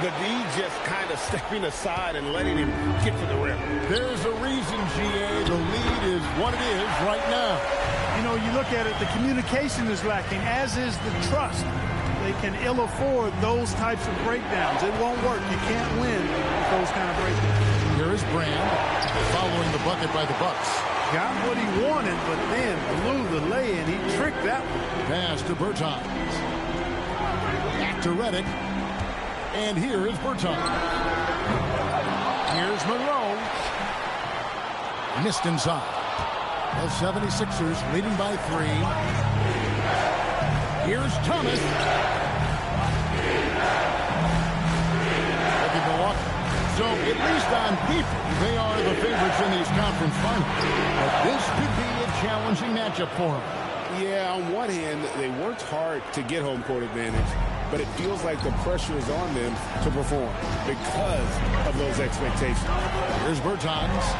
The D just kind of stepping aside and letting him get to the rim. There's a reason, GA. The lead is what it is right now. You know, you look at it, the communication is lacking, as is the trust. They can ill afford those types of breakdowns. It won't work. You can't win with those kind of breakdowns. Here is Brand following the bucket by the Bucks. Got what he wanted, but then blew the lay-in. He tricked that one. Pass to Bertans. Back to Redick. And here is Bertans. Here's Monroe. Missed inside. The 76ers leading by 3. Here's Thomas. Look at Milwaukee. So, at least on paper, they are the favorites in these conference finals. But this could be a challenging matchup for them. Yeah, on one hand, they worked hard to get home court advantage, but it feels like the pressure is on them to perform because of those expectations. Here's Bertans.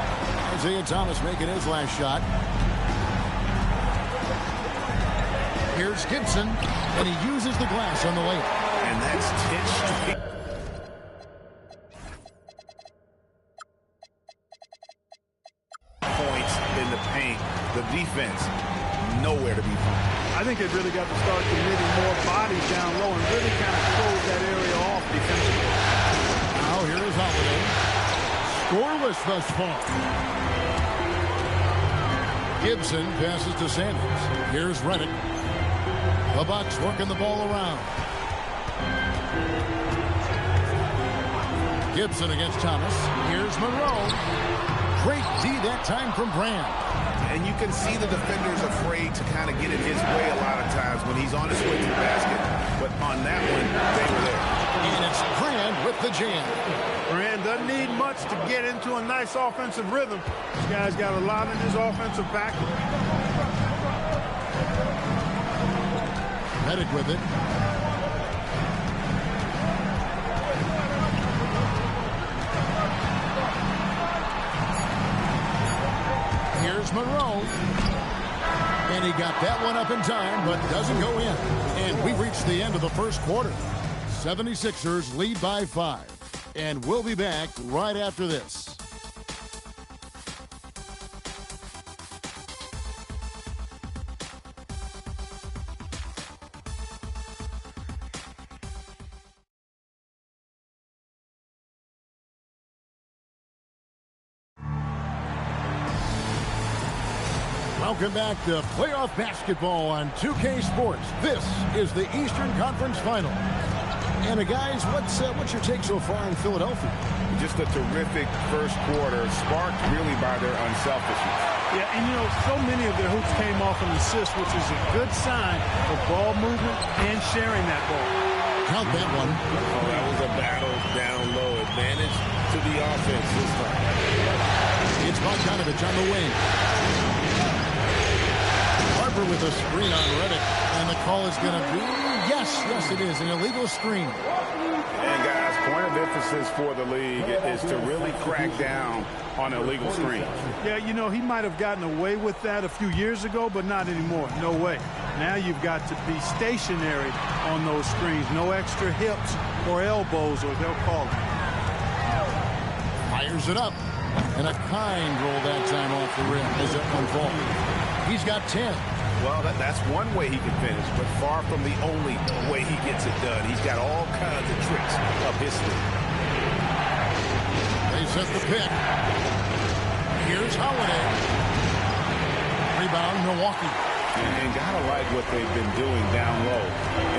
Isaiah Thomas making his last shot. Here's Gibson, and he uses the glass on the layup. And that's 10 straight. Points in the paint. The defense, nowhere to be found. I think they've really got to start committing more bodies down low and really kind of close that area off defensively. Now here is Holiday. Scoreless thus far. Gibson passes to Sanders. Here's Redick. The Bucks working the ball around. Gibson against Thomas. Here's Monroe. Great D that time from Brand. And you can see the defender's afraid to kind of get in his way a lot of times when he's on his way to the basket. But on that one, they were there. And it's Brand with the jam. Brand doesn't need much to get into a nice offensive rhythm. This guy's got a lot in his offensive package. Redick with it. Here's Monroe. And he got that one up in time, but doesn't go in. And we've reached the end of the first quarter. 76ers lead by 5. And we'll be back right after this. Welcome back to playoff basketball on 2K Sports. This is the Eastern Conference Final. And guys, what's your take so far in Philadelphia? Just a terrific first quarter, sparked really by their unselfishness. Yeah, and you know, so many of their hoops came off an assist, which is a good sign for ball movement and sharing that ball. Count that one. Oh, that was a battle down low. Advantage to the offense this time. It's Bogdanovich on the wing. Harper with a screen on Redick. And the call is going to be, yes, it is, an illegal screen. And guys, point of emphasis for the league is to really crack down on illegal screens. Yeah, you know, he might have gotten away with that a few years ago, but not anymore. No way. Now you've got to be stationary on those screens. No extra hips or elbows, or they'll call it. Fires it up. And a kind roll that time off the rim as it unfolds. He's got 10. Well, that's one way he can finish, but far from the only way he gets it done. He's got all kinds of tricks up his sleeve. They set the pick. Here's Holiday. Rebound, Milwaukee. And gotta like what they've been doing down low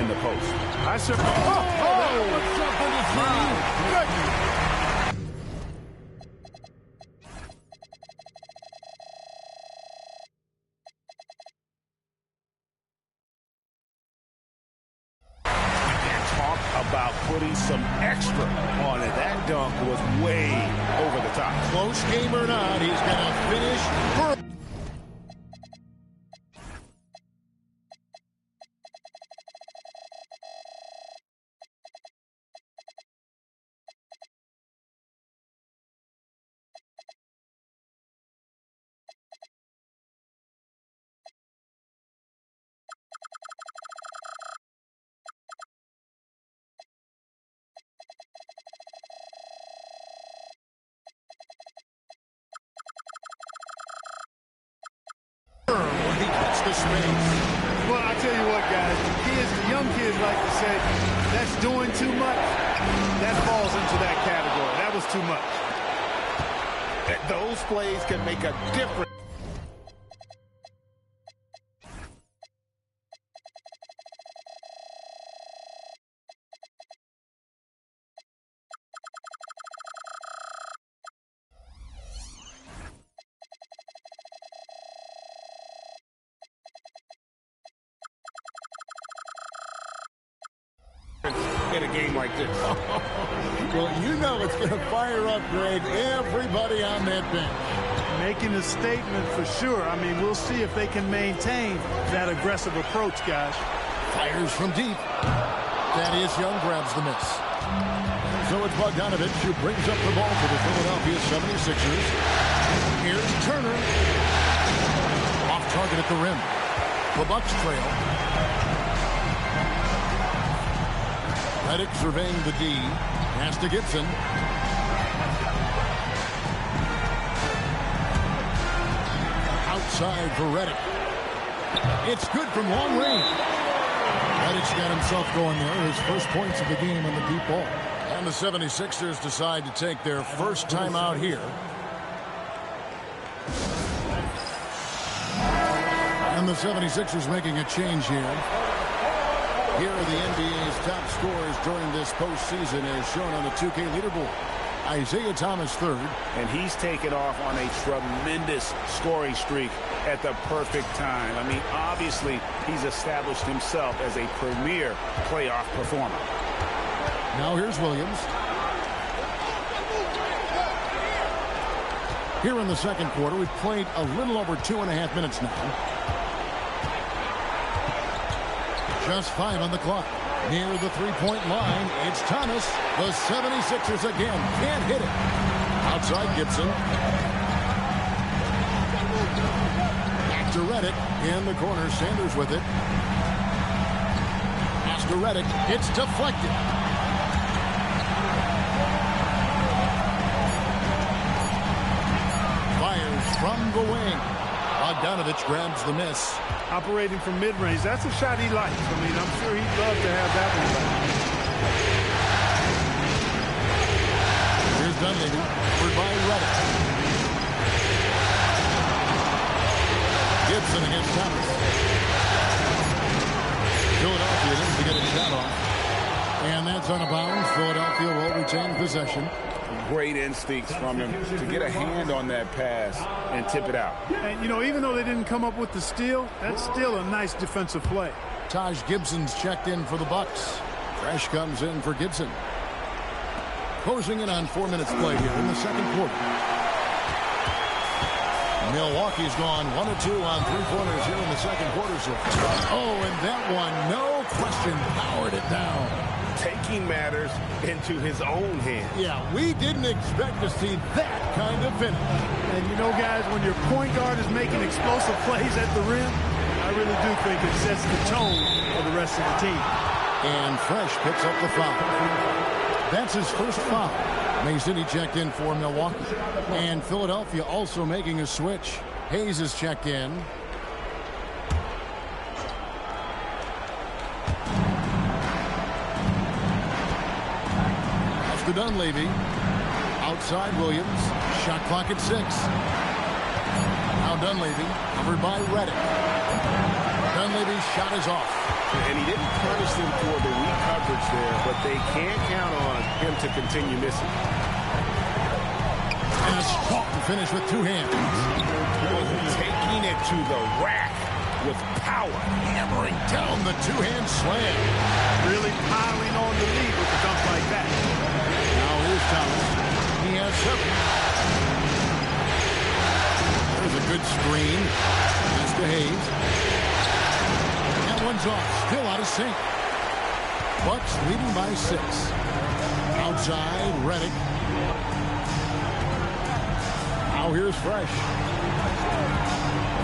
in the post. I should. Let's jump into three. Goodness. About putting some extra on it. That dunk was way over the top. Close game or not, he's going to finish first. for space. Well, I tell you what, guys, the young kids like to say, that's doing too much. That falls into that category. That was too much. Those plays can make a difference. In a game like this. Well, you know it's going to fire up, Greg, everybody on that bench. Making a statement for sure. I mean, we'll see if they can maintain that aggressive approach, guys. Fires from deep. Thaddeus Young grabs the miss. So it's Bogdanovich who brings up the ball for the Philadelphia 76ers. Here's Turner. Off target at the rim. The Bucks trail. Redick surveying the D. Pass to Gibson. Outside for Redick. It's good from long range. Redick's got himself going there. His first points of the game on the deep ball. And the 76ers decide to take their first time out here. And the 76ers making a change here. Here are the NBA's top scorers during this postseason as shown on the 2K leaderboard. Isaiah Thomas third. And he's taken off on a tremendous scoring streak at the perfect time. I mean, obviously, he's established himself as a premier playoff performer. Now here's Williams. Here in the second quarter, we've played a little over 2.5 minutes now. Just 5 on the clock. Near the three-point line, it's Thomas. The 76ers again can't hit it. Outside Gibson. Back to Redick. In the corner, Sanders with it. Pass to Redick. It's deflected. Fires from the wing. Bogdanovich grabs the miss. Operating from mid-range, that's a shot he likes. I mean, I'm sure he'd love to have that one back. Here's Dunleavy, covered by Redick. Gibson against Thomas. Philadelphia didn't get a shot off. And that's on a bounce. Philadelphia will retain possession. Great instincts from him to get a hand on that pass and tip it out. And, you know, even though they didn't come up with the steal, that's still a nice defensive play. Taj Gibson's checked in for the Bucks. Fresh comes in for Gibson. Closing in on 4 minutes play here in the second quarter. Milwaukee's gone 1 of 2 on three-pointers here in the second quarter. So. Oh, and that one, no question, powered it down. Taking matters into his own hands. Yeah, we didn't expect to see that kind of finish. And you know, guys, when your point guard is making explosive plays at the rim, I really do think it sets the tone for the rest of the team. And Fresh picks up the foul. That's his first foul. Mason, he checked in for Milwaukee. And Philadelphia also making a switch. Hayes is checked in. To Dunleavy. Outside Williams. Shot clock at 6. Now Dunleavy, covered by Redick. Dunleavy's shot is off. And he didn't punish them for the weak coverage there, but they can't count on him to continue missing. And a strong finish with two hands. Taking it to the rack with power. Hammering down the two-hand slam. Really piling on the lead with a dunk like that. Now here's Thomas. He has 7. There's a good screen. Pass to Hayes. That one's off. Still out of sync. Bucks leading by 6. Outside, Redick. Now here's Fresh.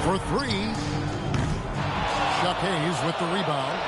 For 3. Chuck Hayes with the rebound.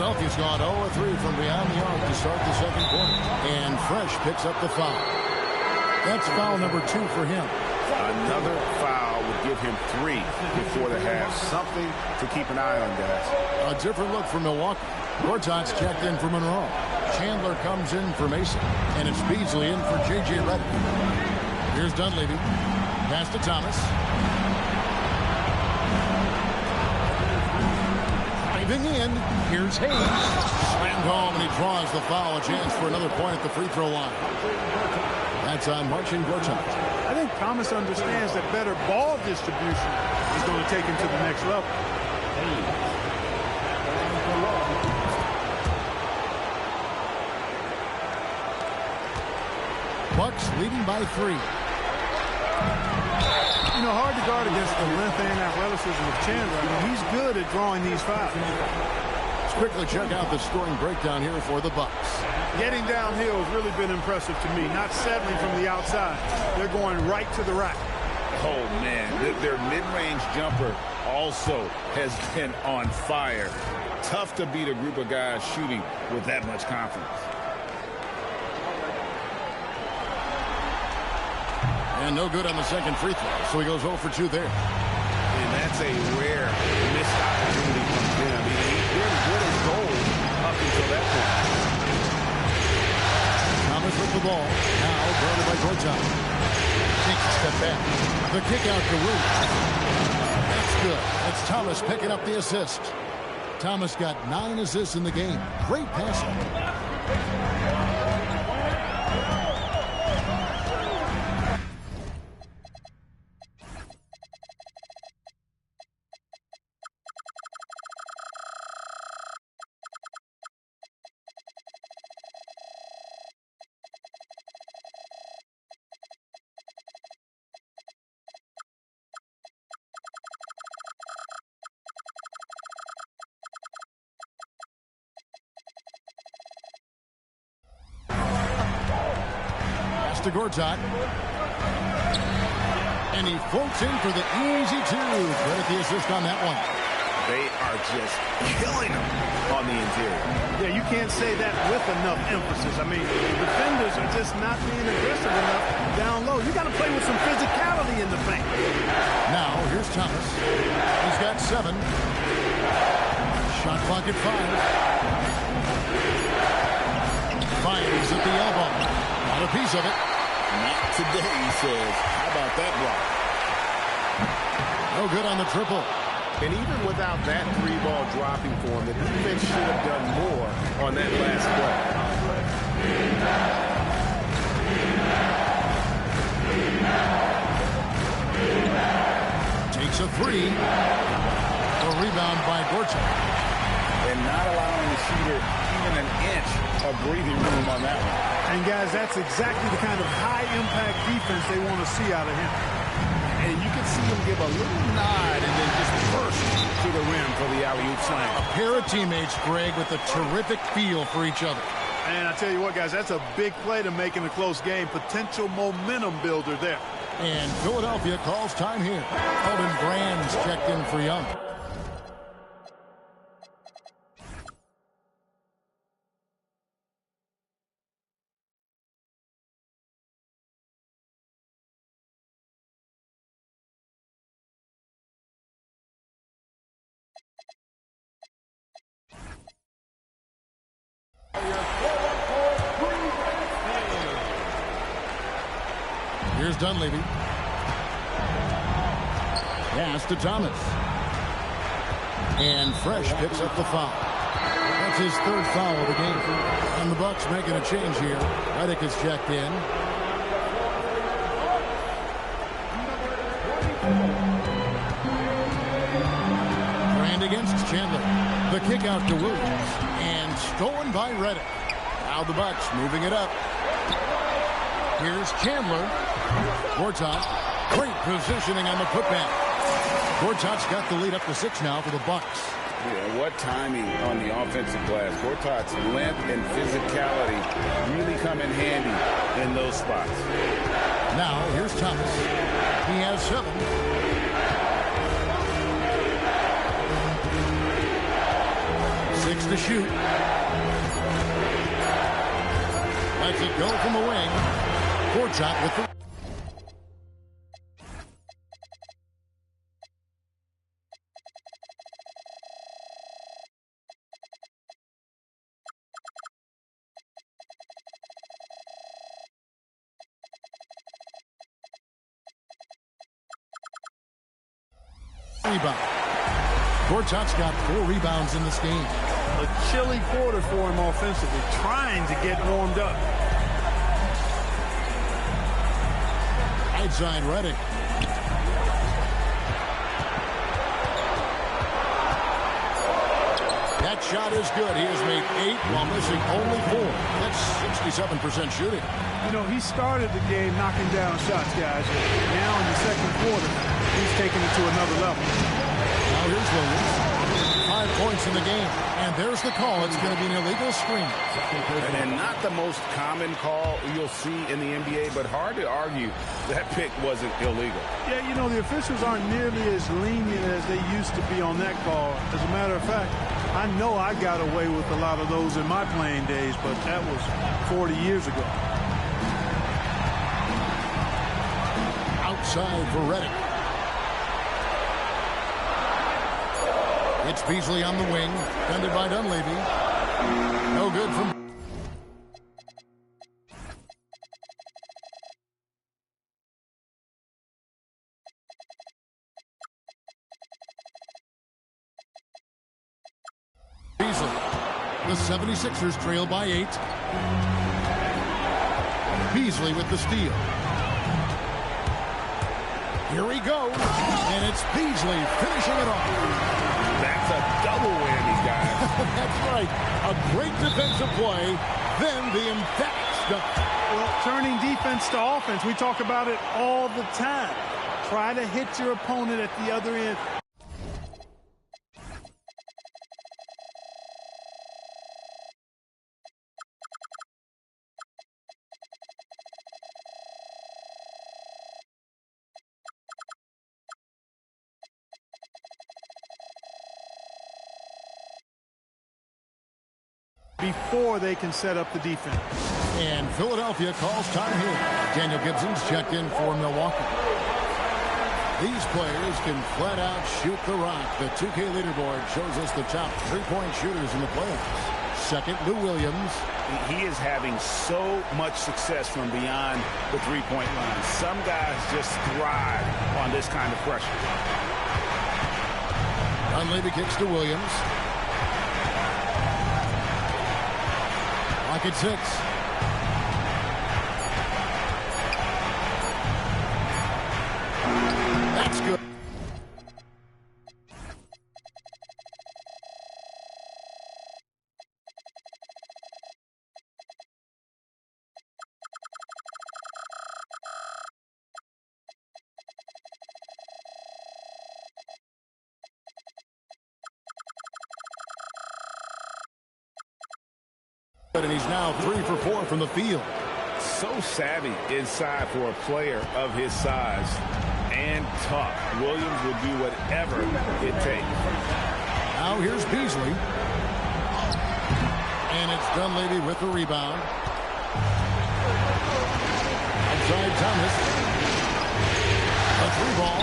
Philadelphia's gone 0-3 from beyond the arc to start the second quarter. And Fresh picks up the foul. That's foul number 2 for him. Another foul would give him 3 before the half. Something to keep an eye on, guys. A different look for Milwaukee. Gortat's checked in for Monroe. Chandler comes in for Mason. And it's Beasley in for J.J. Redick. Here's Dunleavy. Pass to Thomas. Driving in. Here's Hayes. Slammed home, and he draws the foul. A chance for another point at the free throw line. That's on Marcin Gortat. I think Thomas understands that better ball distribution is going to take him to the next level. Bucks leading by 3. You know, hard to guard against the length and athleticism of Chandler. I mean, he's good at drawing these fouls. Let's quickly check out the scoring breakdown here for the Bucks. Getting downhill has really been impressive to me. Not settling from the outside. They're going right to the rack. Oh, man. Their mid-range jumper also has been on fire. Tough to beat a group of guys shooting with that much confidence. And no good on the second free throw, so he goes 0 for 2 there. And that's a rare missed opportunity from him. I mean, he's been good as gold up until that point. Thomas with the ball. Now guarded by Gortat. Takes a step back. The kick out to Wood. That's good. It's Thomas picking up the assist. Thomas got 9 assists in the game. Great passing. To Gortat. And he floats in for the easy 2. Credit the assist on that one. They are just killing him on the interior. Yeah, you can't say that with enough emphasis. I mean, defenders are just not being aggressive enough down low. You got to play with some physicality in the paint. Now, here's Thomas. He's got 7. Shot clock at 5. Finds at the elbow. Not a piece of it. Not today, he says. How about that block? No good on the triple. And even without that 3-ball dropping for him, the defense should have done more on that last play. Takes a 3. A rebound by Gortat. And not allowing the shooter even an inch of breathing room on that one. And, guys, that's exactly the kind of high-impact defense they want to see out of him. And you can see him give a little nod and then just burst to the rim for the alley-oop slam. A pair of teammates, Greg, with a terrific feel for each other. And I tell you what, guys, that's a big play to make in a close game. Potential momentum builder there. And Philadelphia calls time here. Elton Brand's checked in for Young. Here's Dunleavy. Pass to Thomas. And Fresh picks up the foul. That's his 3rd foul of the game. And the Bucks making a change here. Redick is checked in. Brand against Chandler. The kick out to Williams. And stolen by Redick. Now the Bucks moving it up. Here's Chandler. Gortat. Great positioning on the putback. Gortat's got the lead up to 6 now for the Bucks. Yeah, what timing on the offensive glass. Gortat's length and physicality really come in handy in those spots. Now, here's Thomas. He has 7. to shoot. Lets it go from the wing. Gortat with the... rebound. Gortat's got 4 rebounds in this game. A chilly quarter for him offensively, trying to get warmed up. Right side, Redick. That shot is good. He has made 8 while missing only 4. That's 67% shooting. You know, he started the game knocking down shots, guys. Now in the second quarter, he's taking it to another level. Now here's Williams. 5 points in the game. And there's the call. It's going to be an illegal screen. And not the most common call you'll see in the NBA, but hard to argue that pick wasn't illegal. Yeah, you know, the officials aren't nearly as lenient as they used to be on that call. As a matter of fact, I know I got away with a lot of those in my playing days, but that was 40 years ago. Outside for Redick. It's Beasley on the wing, defended by Dunleavy. No good from... Beasley. The 76ers trail by 8. Beasley with the steal. Here he goes, and it's Beasley finishing it off. That's a double whammy, guys. That's right. A great defensive play, then the emphatic stuff. Well, turning defense to offense, we talk about it all the time. Try to hit your opponent at the other end. Before they can set up the defense. And Philadelphia calls time here. Daniel Gibson's checked in for Milwaukee. These players can flat out shoot the rock. The 2K leaderboard shows us the top 3-point shooters in the playoffs. Second, Lou Williams. He is having so much success from beyond the 3-point line. Some guys just thrive on this kind of pressure. Dunleavy kicks to Williams. Lock at 6. That's good. And he's now 3 for 4 from the field. So savvy inside for a player of his size and tough. Williams will do whatever it takes. Now here's Beasley. And it's Dunleavy with the rebound. Outside Thomas. A 3-ball.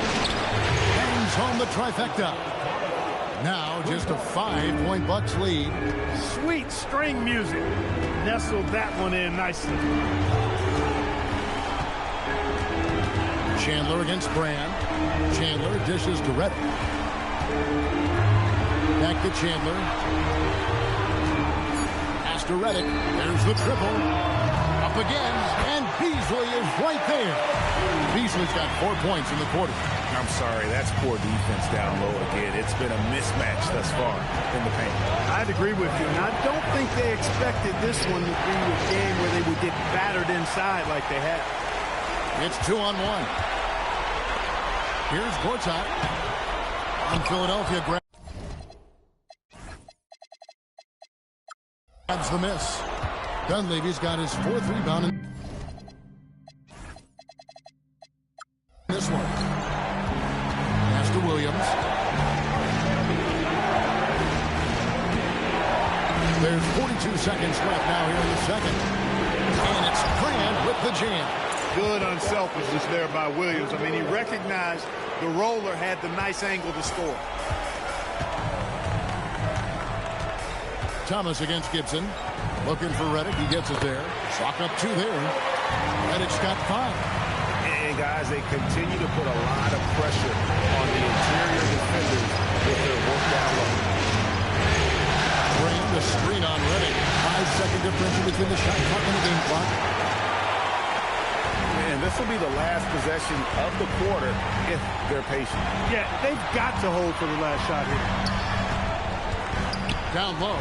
Hangs home the trifecta. Now just a 5-point Bucks lead. Sweet string music. Nestled that one in nicely. Chandler against Brand. Chandler dishes to Redick. Back to Chandler. Pass to Redick. There's the triple. Up again. And Beasley is right there. Beasley's got 4 points in the quarter. I'm sorry, that's poor defense down low again. It's been a mismatch thus far in the paint. I'd agree with you. And I don't think they expected this one to be a game where they would get battered inside like they have. It's 2-on-1. Here's Gortat. On Philadelphia grabs the miss. Dunleavy's got his 4th rebound in this one. Pass to Williams. There's 42 seconds left now here in the second. And it's Grant with the jam. Good unselfishness there by Williams. I mean, he recognized the roller had the nice angle to score. Thomas against Gibson. Looking for Reddick. He gets it there. Chalk up 2 there. Reddick's got 5. And guys, they continue to put a lot of pressure on the interior defenders with their work down low. Graham, the screen on Reddick. 5-second differential between the shot clock and the game clock. And this will be the last possession of the quarter if they're patient. Yeah, they've got to hold for the last shot here. Down low.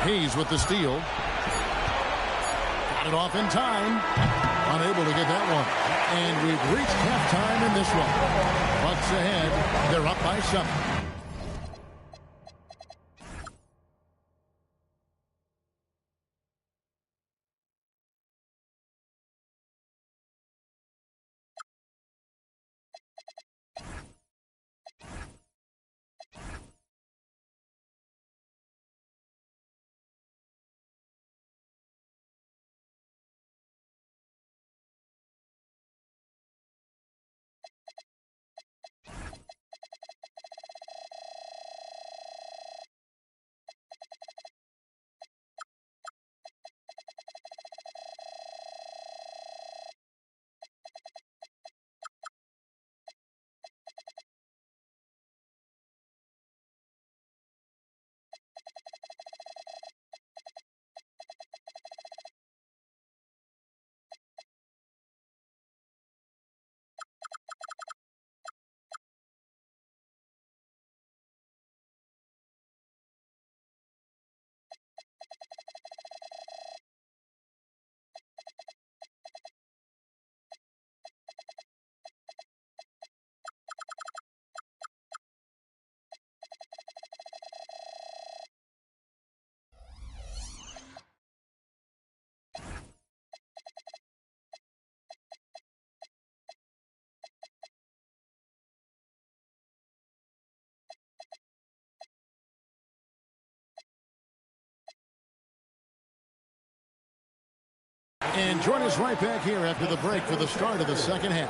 Hayes with the steal. Got it off in time. Unable to get that one. And we've reached halftime in this one. Bucks ahead. They're up by 7. And join us right back here after the break for the start of the second half.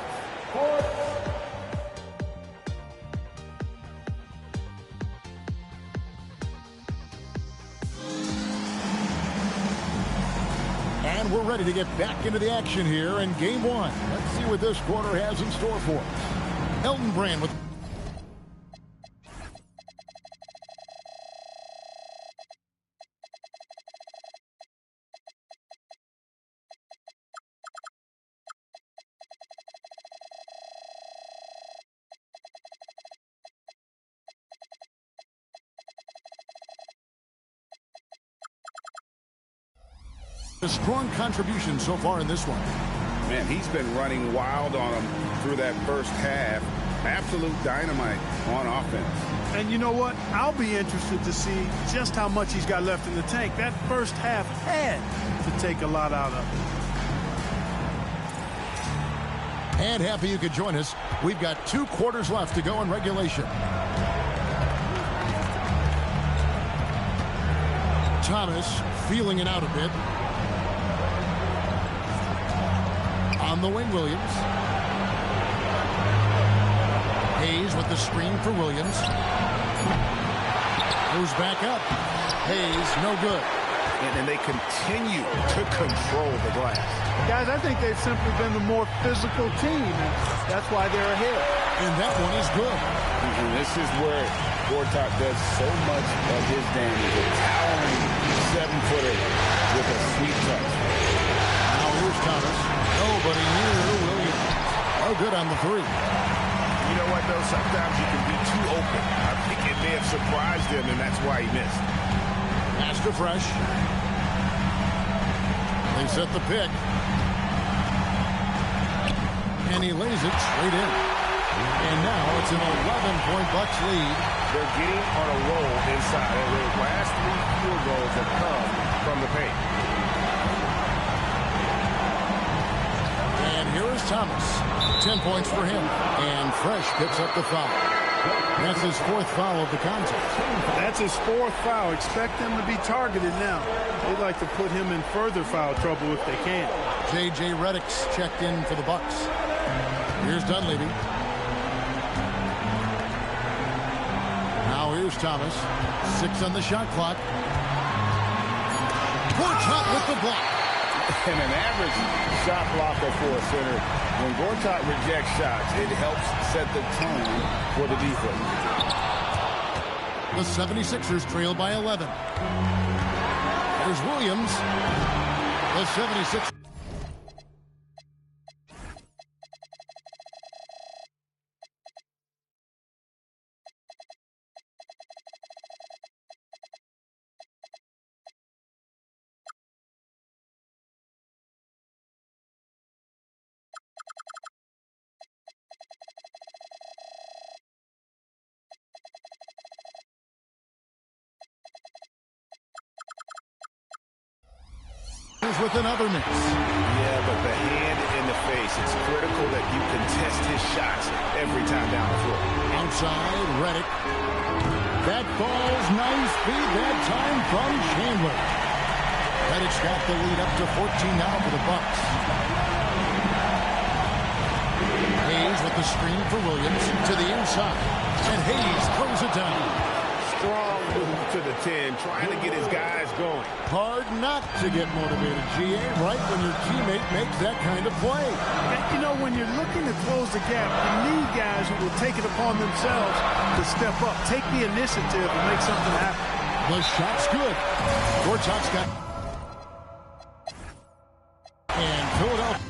And we're ready to get back into the action here in game 1. Let's see what this quarter has in store for us. Elton Brand with a strong contribution so far in this one. Man, he's been running wild on them through that first half. Absolute dynamite on offense. And you know what? I'll be interested to see just how much he's got left in the tank. That first half had to take a lot out of it. And happy you could join us. We've got 2 quarters left to go in regulation. Thomas feeling it out a bit. On the wing, Williams. Hayes with the screen for Williams. Goes back up. Hayes, no good. And they continue to control the glass. Guys, I think they've simply been the more physical team, and that's why they're ahead. And that one is good. And this is where Gortat does so much of his damage. A towering 7-footer with a sweet touch. Now here's Thomas. Nobody near Williams. Oh, good on the 3. You know what, though? Sometimes you can be too open. I think it may have surprised him, and that's why he missed. Pass to Fresh. They set the pick. And he lays it straight in. And now it's an 11-point Bucks lead. They're getting on a roll inside. Their last 3 field goals have come from the paint. And here is Thomas. 10 points for him. And Fresh picks up the foul. That's his fourth foul of the contest. That's his fourth foul. Expect him to be targeted now. They'd like to put him in further foul trouble if they can. J.J. Redick's checked in for the Bucks. Here's Dunleavy. Now here's Thomas. 6 on the shot clock. Gortat with the block. And an average shot blocker for a center. When Gortat rejects shots, it helps set the tone for the defense. The 76ers trail by 11. There's Williams. The 76ers. With another miss. Yeah, but the hand in the face, it's critical that you contest his shots every time down the floor. Outside, Redick. That ball's nice feed that time from Chandler. Redick's got the lead up to 14 now for the Bucks. Hayes with the screen for Williams to the inside. And Hayes throws it down. Strong move to the 10, trying to get his guys going. Hard not to get motivated, GA, right when your teammate makes that kind of play. And, you know, when you're looking to close the gap, you need guys who will take it upon themselves to step up, take the initiative and make something happen. The shot's good. Gortat's got... And Philadelphia...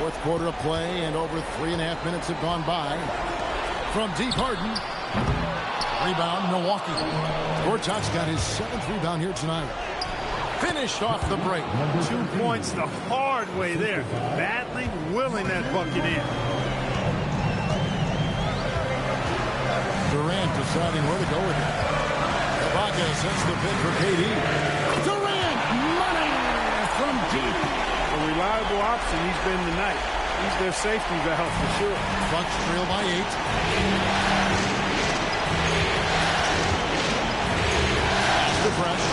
Fourth quarter of play, and over 3.5 minutes have gone by. From deep, Harden. Rebound, Milwaukee. Gortat's got his 7th rebound here tonight. Finished off the break. 2 points the hard way there. Badly willing that bucket in. Durant deciding where to go with it. Ibaka sets the pin for KD. Durant, money from deep. A reliable option he's been tonight. He's their safety valve for sure. Bucks trail by 8. Pass to Fresh.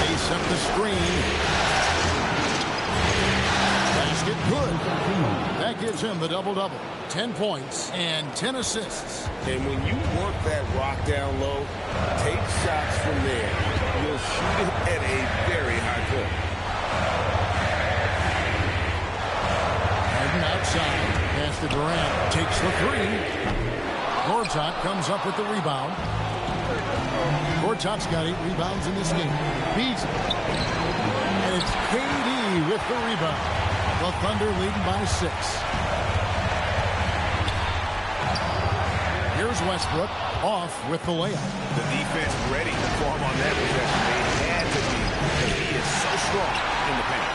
They set the screen. Basket good. That gives him the double-double. 10 points and 10 assists. And when you work that rock down low, take shots from there. You'll shoot it at a very high clip. Harden outside. Pass to Durant. Takes the 3. Gortat comes up with the rebound. Gortat's got 8 rebounds in this game. Beats it. And it's KD with the rebound. The Thunder leading by 6. Here's Westbrook off with the layup. The defense ready for him on that possession. They had to be because he is so strong in the paint.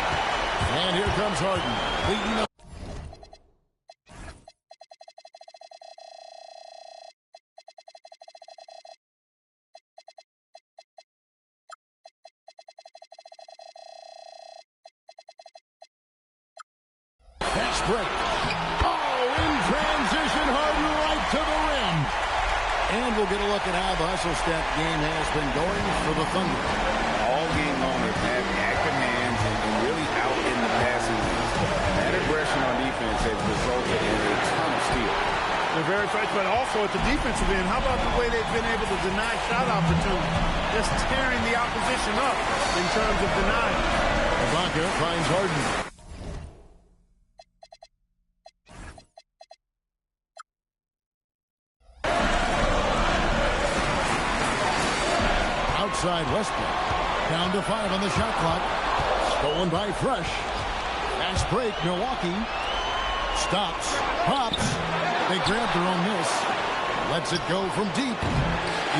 And here comes Harden leading up. Fast break. Oh, in transition, Harden right to the rim. And we'll get a look at how the hustle step game has been going for the Thunder. All game long, they've had active hands and really out in the passing lanes. That aggression on defense has resulted in a ton of steals. They're very effective, but also at the defensive end, how about the way they've been able to deny shot opportunities? Just tearing the opposition up in terms of denying. Ibaka finds Harden. Outside Westbrook. Down to 5 on the shot clock. Stolen by Fresh. Fast break, Milwaukee. Stops. Pops. They grab their own miss. Lets it go from deep.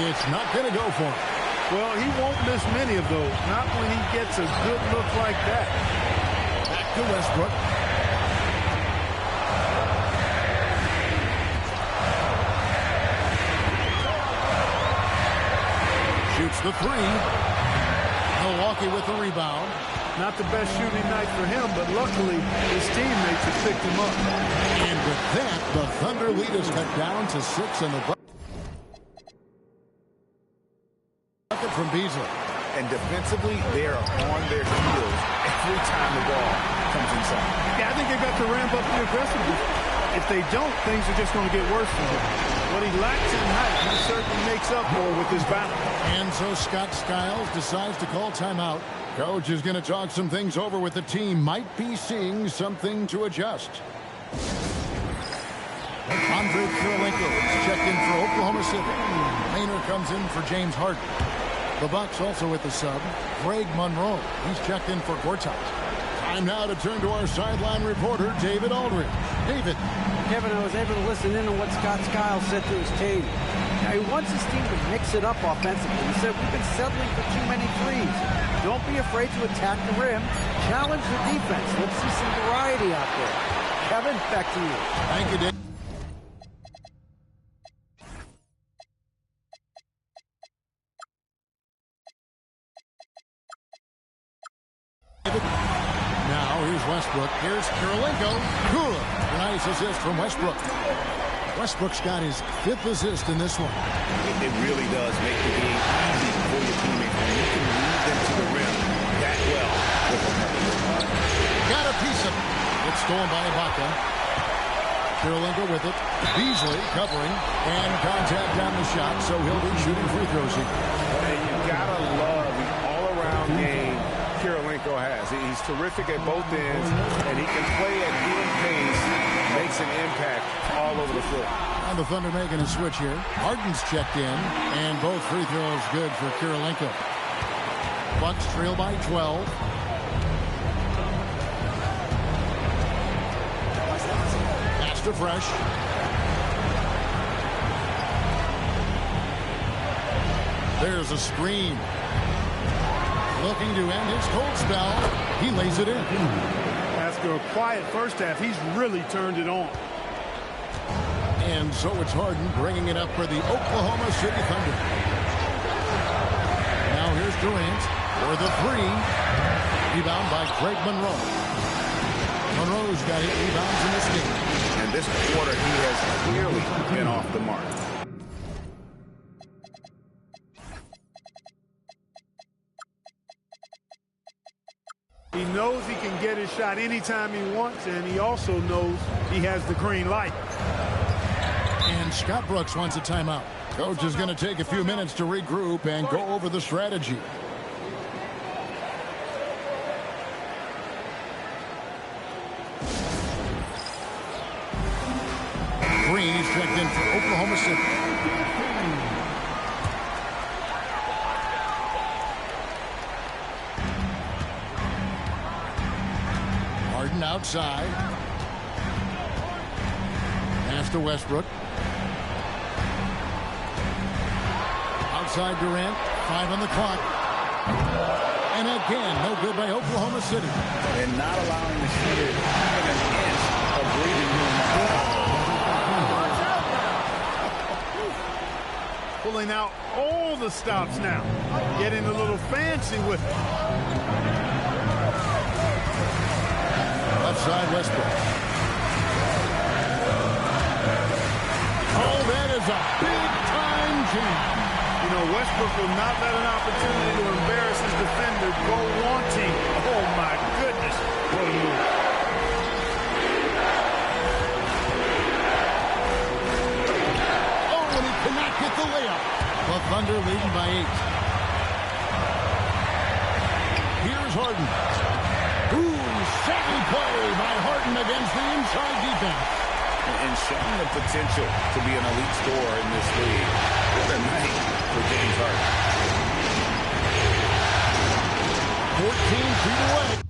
It's not going to go for him. Well, he won't miss many of those. Not when he gets a good look like that. Back to Westbrook. Shoots the 3. Milwaukee with the rebound. Not the best shooting night for him, but luckily his teammates have picked him up. And with that, the Thunder lead is cut down to 6 in the bucket from Beasley. And defensively, they are on their heels every time the ball comes inside. Yeah, I think they've got to ramp up the aggressiveness. If they don't, things are just going to get worse for him. What he lacks in height, he certainly makes up for with his balance. And so Scott Skiles decides to call timeout. Coach is going to talk some things over with the team. Might be seeing something to adjust. Andre Kirilenko is checked in for Oklahoma City. Painter comes in for James Harden. The Bucks also with the sub. Greg Monroe. He's checked in for Gortat. Time now to turn to our sideline reporter, David Aldridge. David. Kevin, I was able to listen in on what Scott Skiles said to his team. Now, he wants his team to mix it up offensively. He said, we've been settling for too many threes. Don't be afraid to attack the rim. Challenge the defense. Let's see some variety out there. Kevin, back to you. Thank you, David. Now, here's Westbrook. Here's Kirilenko. Good. Nice assist from Westbrook. Westbrook's got his 5th assist in this one. It really does make the game easy for your teammates when you can lead them to the rim that well with a couple. Got a piece of it. It's stolen by Ibaka. Kirilenko with it. Beasley covering. And contact on the shot, so he'll be shooting free throws here. And you gotta love the all-around game Kirilenko has. He's terrific at both ends, and he can play at even pace, makes an impact all over the floor. And the Thunder making a switch here. Harden's checked in, and both free throws good for Kirilenko. Bucks trail by 12. to Fresh. There's a screen. Looking to end his cold spell. He lays it in. After a quiet first half, he's really turned it on. And so it's Harden bringing it up for the Oklahoma City Thunder. Now here's Durant for the three. Rebound by Greg Monroe. Monroe's got 8 rebounds in this game. And this quarter, he has clearly been off the mark. He knows he can get his shot anytime he wants, and he also knows he has the green light. And Scott Brooks wants a timeout. Coach is going to take a few minutes to regroup and go over the strategy. Green is checked in for Oklahoma City. Harden outside. Pass to Westbrook. Outside Durant. 5 on the clock. And again, no good by Oklahoma City. And not allowing the shooter even an inch of breathing room. Pulling out all the stops now. Getting a little fancy with it. Outside Westbrook. Oh, that is a big-time jam. You know, Westbrook will not let an opportunity to embarrass his defender go wanting. Oh, my goodness. What a move. Oh, and he cannot get the layup. The Thunder leading by 8. Here's Harden. Ooh, savvy play by Harden against the inside defense. And showing the potential to be an elite scorer in this league. What a night for James Harden. 14 feet away.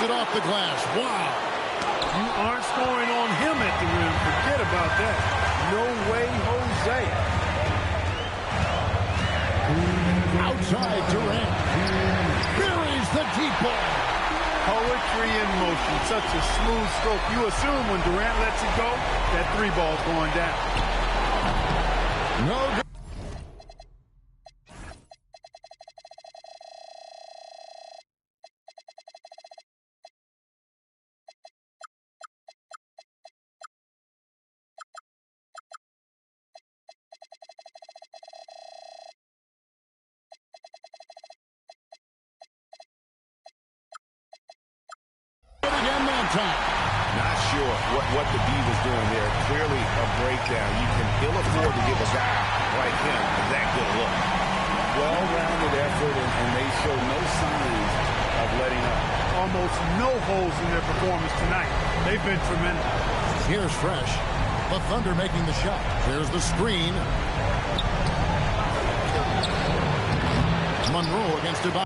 It off the glass. Wow. You aren't scoring on him at the rim. Forget about that. No way, Jose. Outside Durant. Buries the deep ball. Poetry in motion. Such a smooth stroke. You assume when Durant lets it go, that 3 ball's going down. No good. Not sure what the D was doing there. Clearly a breakdown. You can ill afford to give a guy like him that good look. Well-rounded effort, and they show no signs of letting up. Almost no holes in their performance tonight. They've been tremendous. Here's Fresh. The Thunder making the shot. There's the screen. Monroe against Ibaka.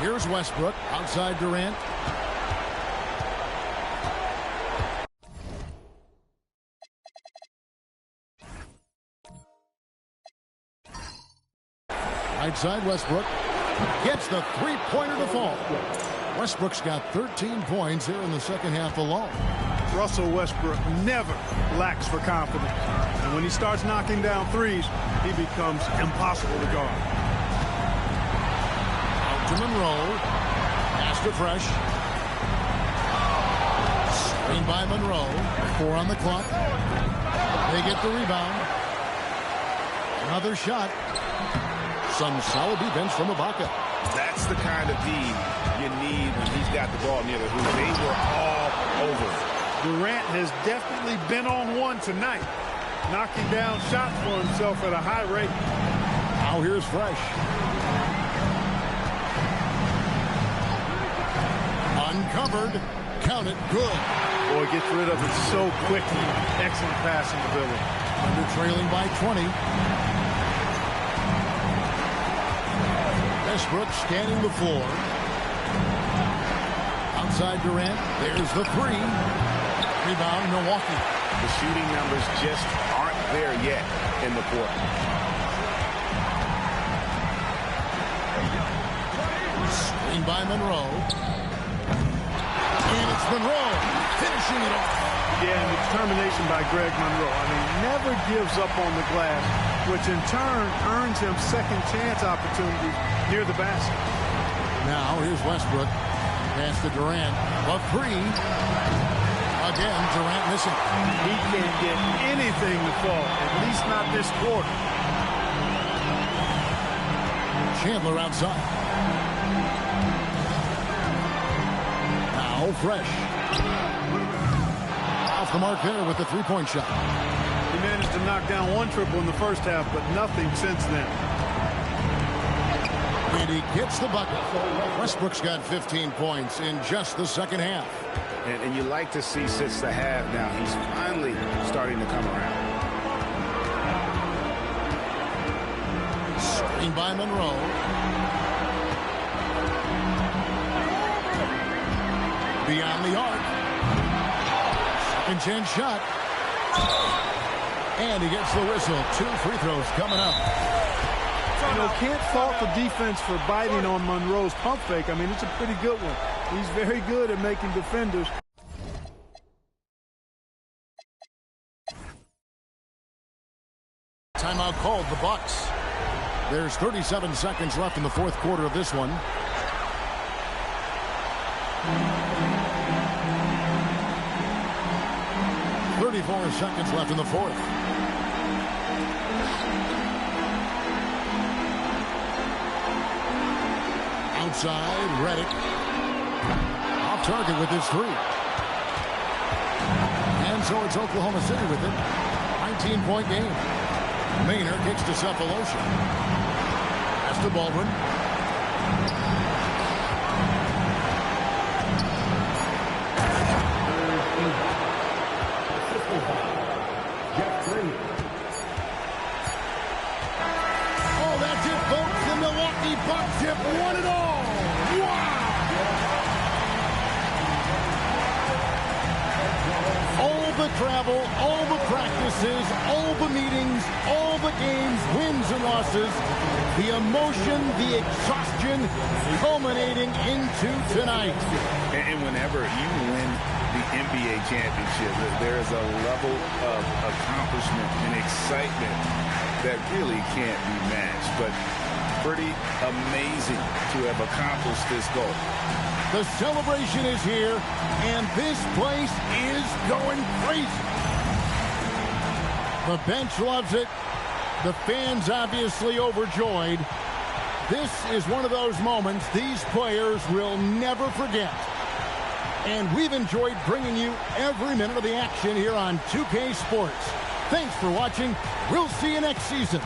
Here's Westbrook outside Durant. Right side, Westbrook gets the three-pointer to fall. Westbrook's got 13 points here in the second half alone. Russell Westbrook never lacks for confidence. And when he starts knocking down threes, he becomes impossible to guard. Out to Monroe. Pass to Fresh. Screen by Monroe. 4 on the clock. They get the rebound. Another shot. Some solid defense from Ibaka. That's the kind of D you need when he's got the ball near the hoop. They were all over it. Durant has definitely been on one tonight, knocking down shots for himself at a high rate. Now here's Fresh. Uncovered. Count it. Good. Boy, gets rid of it so quickly. Excellent passing ability. Under trailing by 20. Westbrook scanning the floor. Outside Durant. There's the three. Rebound, Milwaukee. The shooting numbers just aren't there yet in the quarter. Screen by Monroe. And it's Monroe finishing it off. Yeah, and the determination by Greg Monroe. I mean, never gives up on the glass, which in turn earns him second chance opportunities near the basket. Now here's Westbrook. Pass to Durant. A three. Again, Durant missing. He can't get anything to fall, at least not this quarter. Chandler outside. Now Fresh. Off the mark there with the three-point shot. He managed to knock down one triple in the first half, but nothing since then. And he gets the bucket. Westbrook's got 15 points in just the second half. And you like to see since the half now, he's finally starting to come around. Screen by Monroe. Beyond the arc. Second chance shot. And he gets the whistle. 2 free throws coming up. You know, can't fault the defense for biting on Monroe's pump fake. I mean, it's a pretty good one. He's very good at making defenders. Timeout called, the Bucks. There's 37 seconds left in the fourth quarter of this one. .34 seconds left in the fourth. Outside, Redick. Off target with his three. And so it's Oklahoma City with it. 19-point game. Maynard kicks to Cephalosha. Pass to Baldwin. Oh, that's it, folks. The Milwaukee Bucks have won it all. Wow! All the travel, all the practices, all the meetings, all the games, wins and losses, the emotion, the exhaustion culminating into tonight. And whenever you win the NBA championship, there is a level of accomplishment and excitement that really can't be matched. But pretty amazing to have accomplished this goal. The celebration is here, and this place is going crazy. The bench loves it. The fans obviously overjoyed. This is one of those moments these players will never forget. And we've enjoyed bringing you every minute of the action here on 2K Sports. Thanks for watching. We'll see you next season.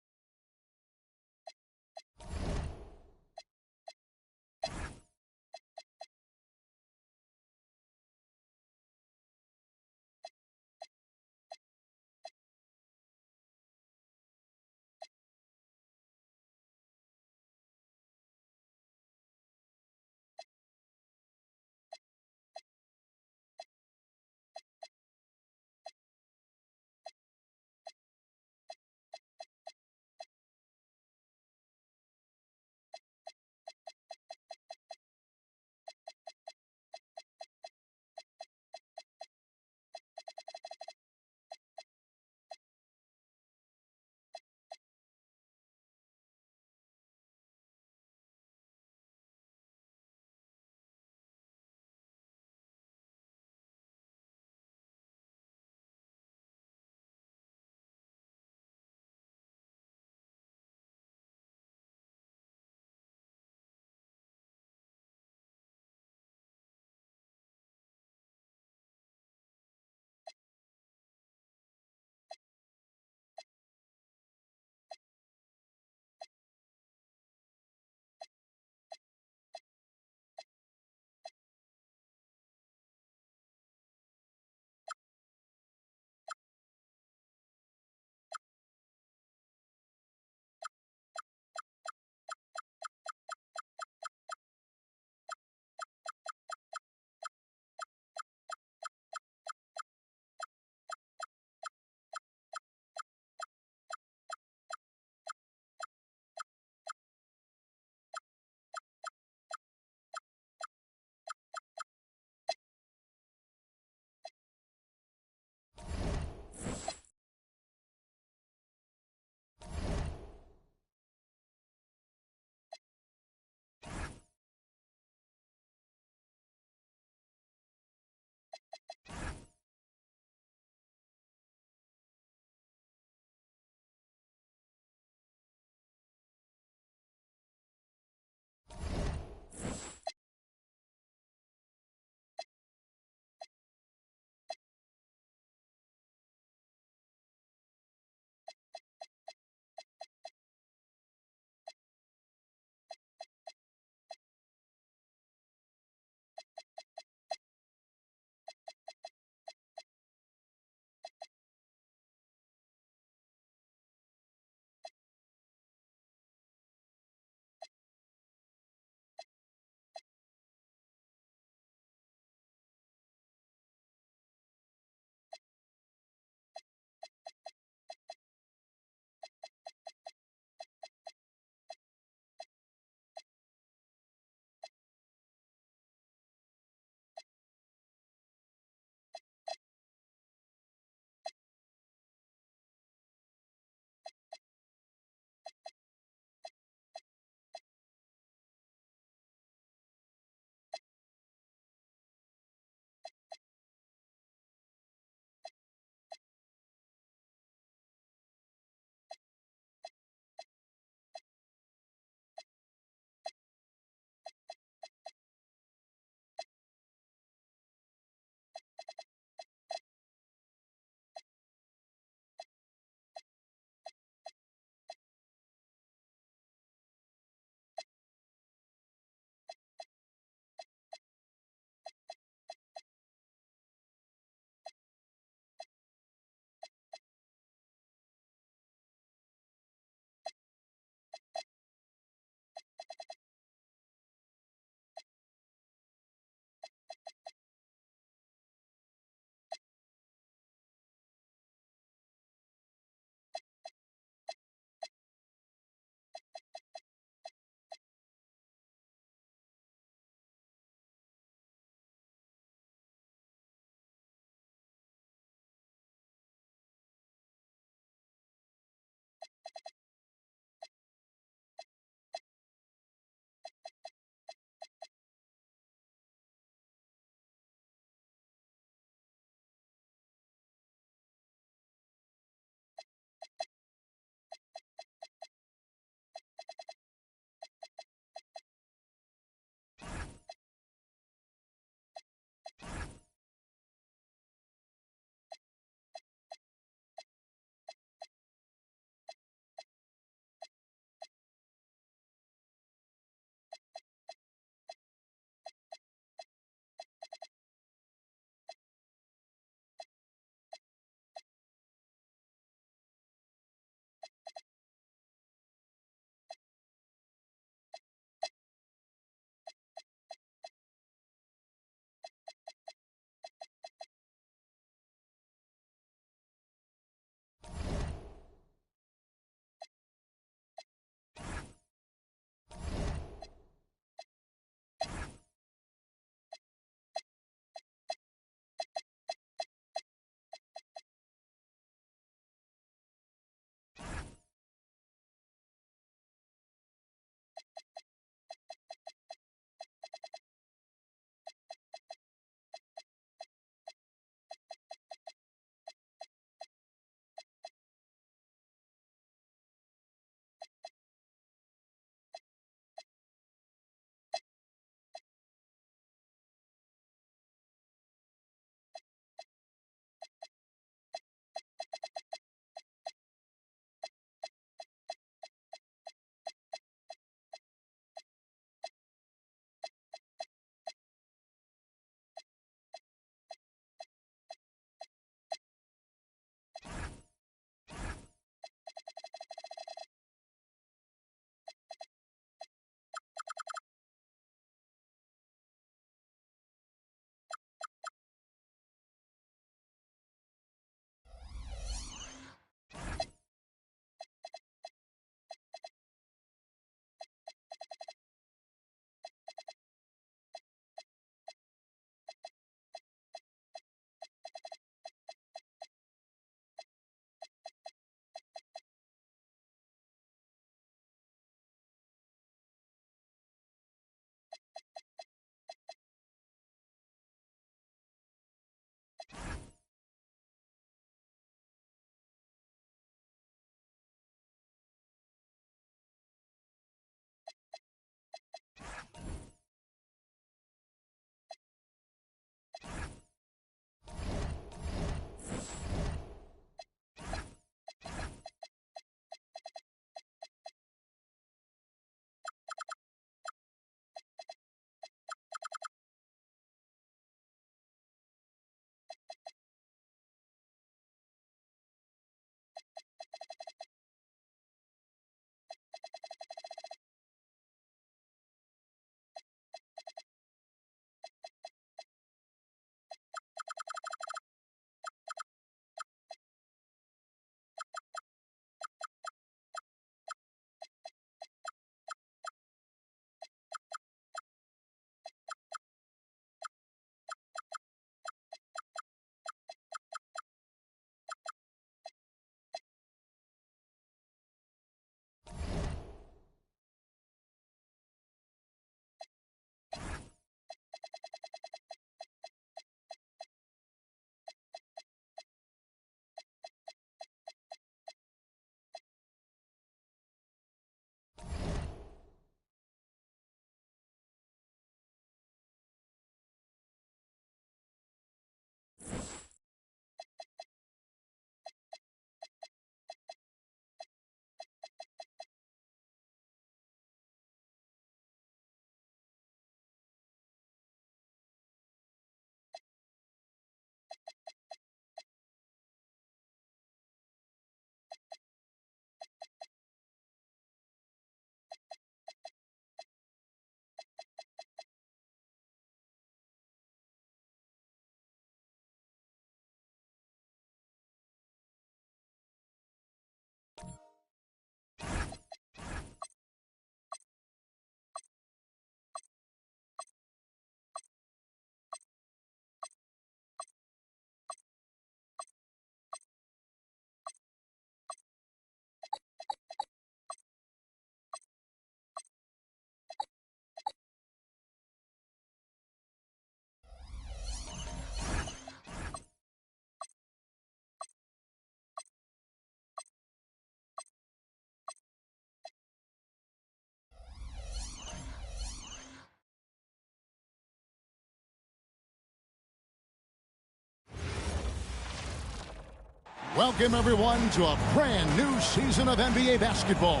Welcome, everyone, to a brand new season of NBA basketball.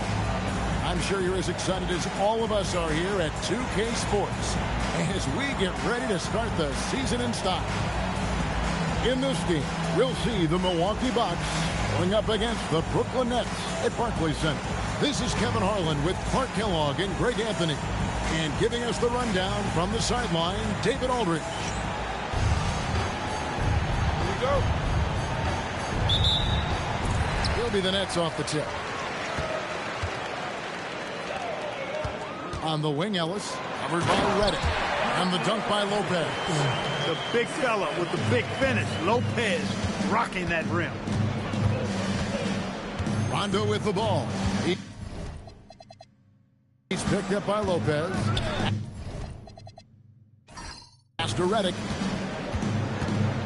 I'm sure you're as excited as all of us are here at 2K Sports as we get ready to start the season in style. In this game, we'll see the Milwaukee Bucks going up against the Brooklyn Nets at Barclays Center. This is Kevin Harlan with Clark Kellogg and Greg Anthony. And giving us the rundown from the sideline, David Aldridge. Here we go. He'll be the Nets off the tip. On the wing, Ellis, covered by Redick. And the dunk by Lopez. The big fella with the big finish. Lopez rocking that rim. Rondo with the ball. He's picked up by Lopez. Pass to Redick.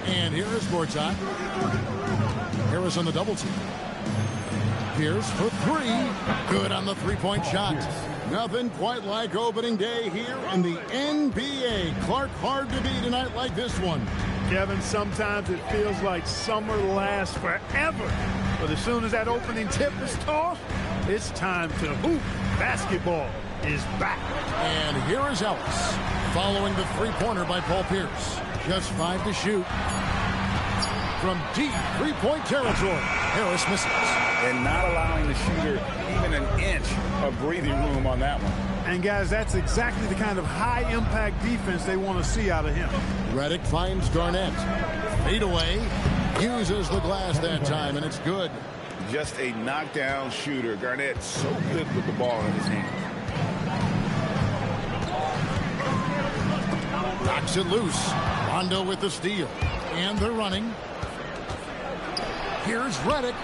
And here is Gortat. Harris on the double team. Pierce for three. Good on the three-point shot. Nothing quite like opening day here in the NBA. Clark, hard to beat a night like this one. Kevin, sometimes it feels like summer lasts forever. But as soon as that opening tip is tossed, it's time to hoop. Basketball is back. And here is Ellis following the three-pointer by Paul Pierce. Just 5 to shoot. From deep three-point territory, Harris misses. And not allowing the shooter even an inch of breathing room on that one. And, guys, that's exactly the kind of high-impact defense they want to see out of him. Redick finds Garnett. Fade away. Uses the glass that time, and it's good. Just a knockdown shooter. Garnett so good with the ball in his hand. Knocks it loose. Rondo with the steal. And they're running. Here's Redick.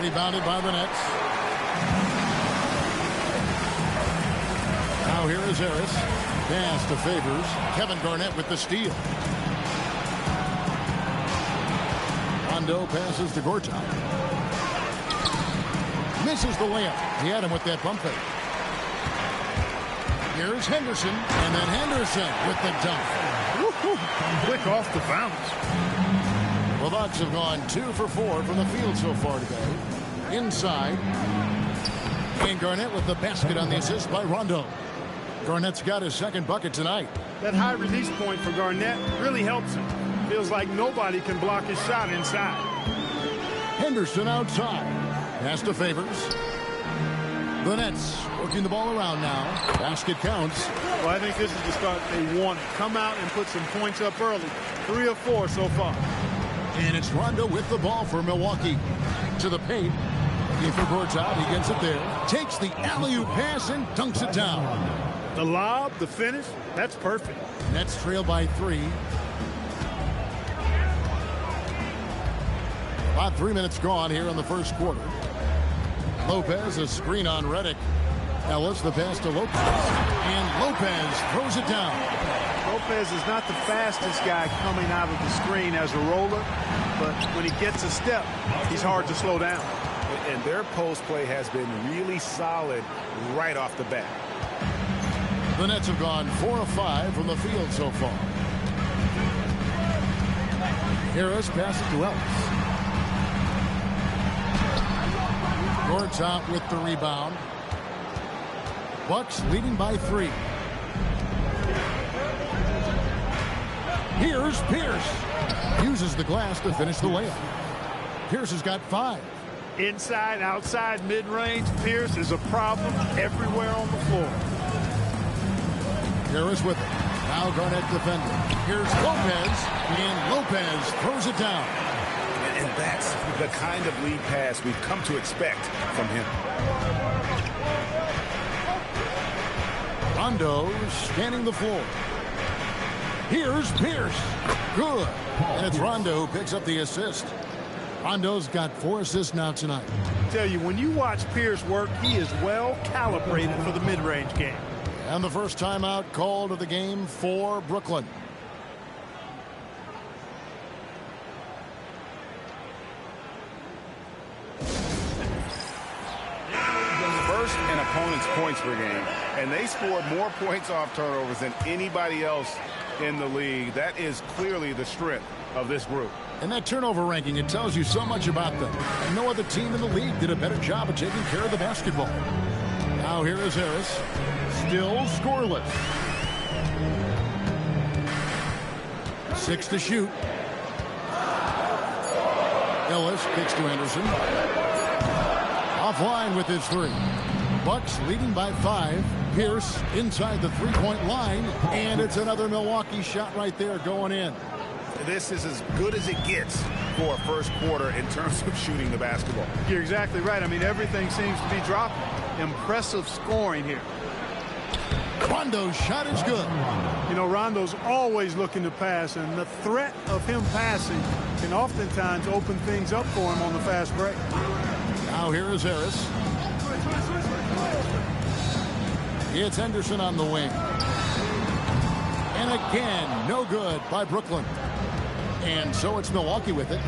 Rebounded by the Nets. Now here is Harris. Pass to Favors. Kevin Garnett with the steal. Rondo passes to Gortat. Misses the layup. He had him with that pump fake. Here's Henderson. And then Henderson with the dunk. Quick off the bounce. The Bucks have gone 2 for 4 from the field so far today. Inside. And Garnett with the basket on the assist by Rondo. Garnett's got his second bucket tonight. That high release point for Garnett really helps him. Feels like nobody can block his shot inside. Henderson outside. Pass to Favors. The Nets working the ball around now. Basket counts. Well, I think this is the start they wanted. Come out and put some points up early. 3 of 4 so far. And it's Rondo with the ball for Milwaukee. To the paint. Looking for Gortat. He gets it there. Takes the alley-oop pass and dunks it down. The lob, the finish, that's perfect. Nets trail by 3. About 3 minutes gone here in the first quarter. Lopez, a screen on Redick. Ellis, the pass to Lopez. And Lopez throws it down. Lopez is not the fastest guy coming out of the screen as a roller, but when he gets a step, he's hard to slow down. And their post play has been really solid right off the bat. The Nets have gone 4 of 5 from the field so far. Harris passes to Ellis. Gortat with the rebound. Bucks leading by 3. Here's Pierce. Uses the glass to finish the layup. Pierce has got 5. Inside, outside, mid-range, Pierce is a problem everywhere on the floor. Harris with it. Now Garnett defending. Here's Lopez. And Lopez throws it down. And that's the kind of lead pass we've come to expect from him. Rondo scanning the floor. Here's Pierce. Good. And it's Rondo who picks up the assist. Rondo's got 4 assists now tonight. I tell you, when you watch Pierce work, he is well calibrated for the mid-range game. And the first timeout called of the game for Brooklyn. First in opponent's points per game, and they scored more points off turnovers than anybody else in the league. That is clearly the strength of this group. And that turnover ranking, it tells you so much about them. And no other team in the league did a better job of taking care of the basketball. Now here is Harris. Still scoreless. 6 to shoot. Ellis kicks to Anderson. Offline with his 3. Bucks leading by 5. Pierce inside the three-point line. And it's another Milwaukee shot right there going in. This is as good as it gets for a first quarter in terms of shooting the basketball. You're exactly right. I mean, everything seems to be dropping. Impressive scoring here. Rondo's shot is good. You know, Rondo's always looking to pass, and the threat of him passing can oftentimes open things up for him on the fast break. Now here is Harris. It's Henderson on the wing. And again, no good by Brooklyn. And so it's Milwaukee with it.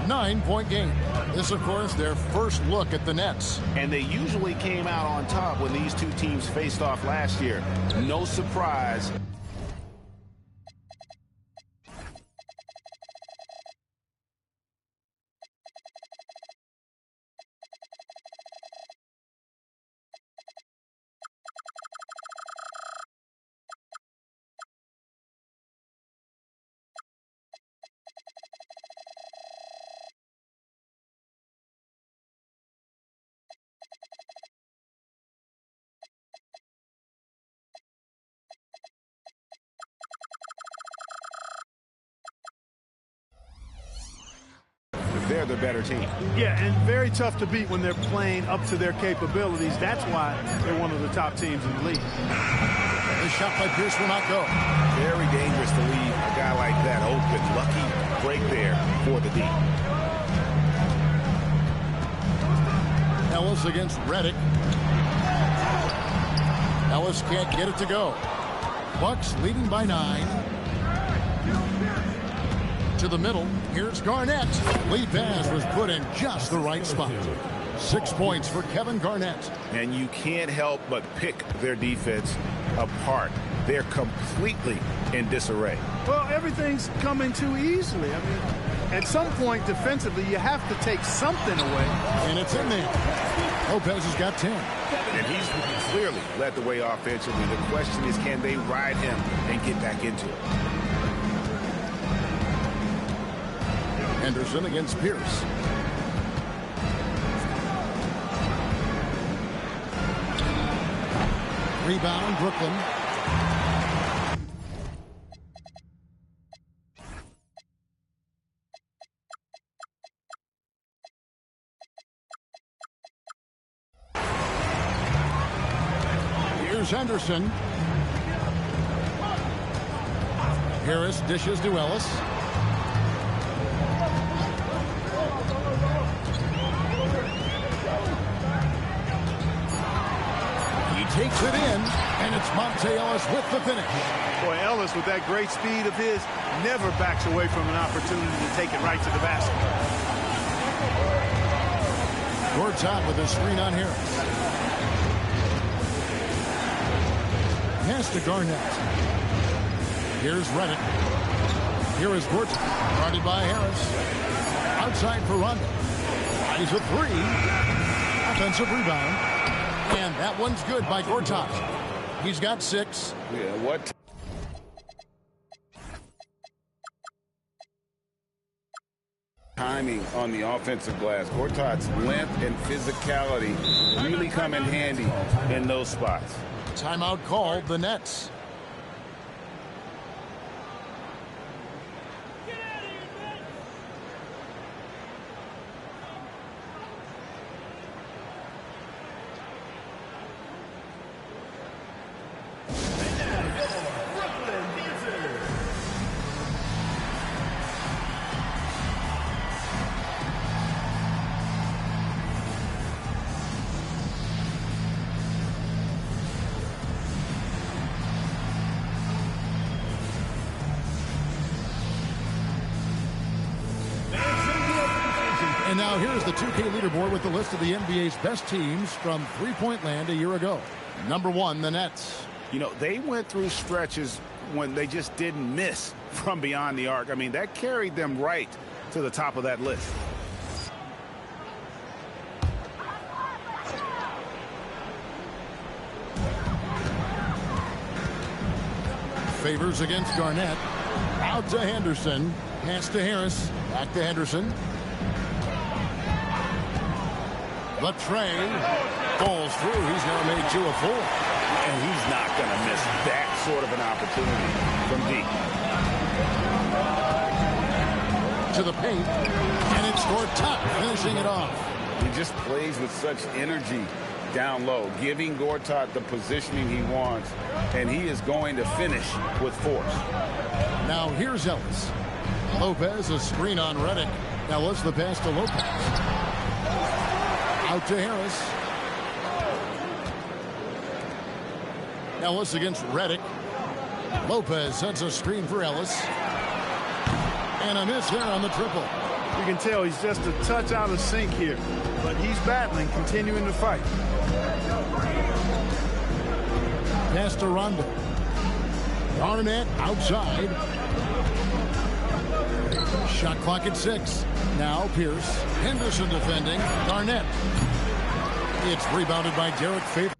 9-point game. This, of course, their first look at the Nets. And they usually came out on top when these two teams faced off last year. No surprise. They're the better team. Yeah, and very tough to beat when they're playing up to their capabilities. That's why they're one of the top teams in the league. The shot by Pierce will not go. Very dangerous to leave a guy like that open. Lucky break there for the D. Ellis against Redick. Ellis can't get it to go. Bucks leading by 9. To the middle, here's Garnett. Lead pass was put in just the right spot. 6 points for Kevin Garnett. And you can't help but pick their defense apart. They're completely in disarray. Well, everything's coming too easily. I mean, at some point defensively, you have to take something away. And it's in there. Lopez has got 10. And he's clearly led the way offensively. The question is, can they ride him and get back into it? Henderson against Pierce. Rebound, Brooklyn. Here's Henderson. Harris dishes to Ellis. Takes it in, and it's Monte Ellis with the finish. Boy, Ellis, with that great speed of his, never backs away from an opportunity to take it right to the basket. Gortat with a screen on Harris. Pass to Garnett. Here's Redick. Here is Gortat, guarded by Harris. Outside for Rondo. He's a 3. Offensive rebound. And that one's good by Gortat. He's got 6. Yeah, what? Timing on the offensive glass. Gortat's length and physicality really come in handy in those spots. Timeout called, the Nets. And now here's the 2K leaderboard with the list of the NBA's best teams from three-point land a year ago. Number 1, the Nets. You know, they went through stretches when they just didn't miss from beyond the arc. I mean, that carried them right to the top of that list. Favors against Garnett. Out to Henderson. Pass to Harris. Back to Henderson. The tray falls through. He's now made 2 of 4. And he's not going to miss that sort of an opportunity from deep. To the paint. And it's Gortat finishing it off. He just plays with such energy down low, giving Gortat the positioning he wants, and he is going to finish with force. Now here's Ellis. Lopez, a screen on Redick. Ellis, the pass to Lopez. Out to Harris. Ellis against Redick. Lopez sends a screen for Ellis. And a miss there on the triple. You can tell he's just a touch out of sync here, but he's battling, continuing to fight. Pass to Rondo. Garnett outside. Shot clock at 6. Now Pierce. Henderson defending. Garnett. It's rebounded by Derek Favors.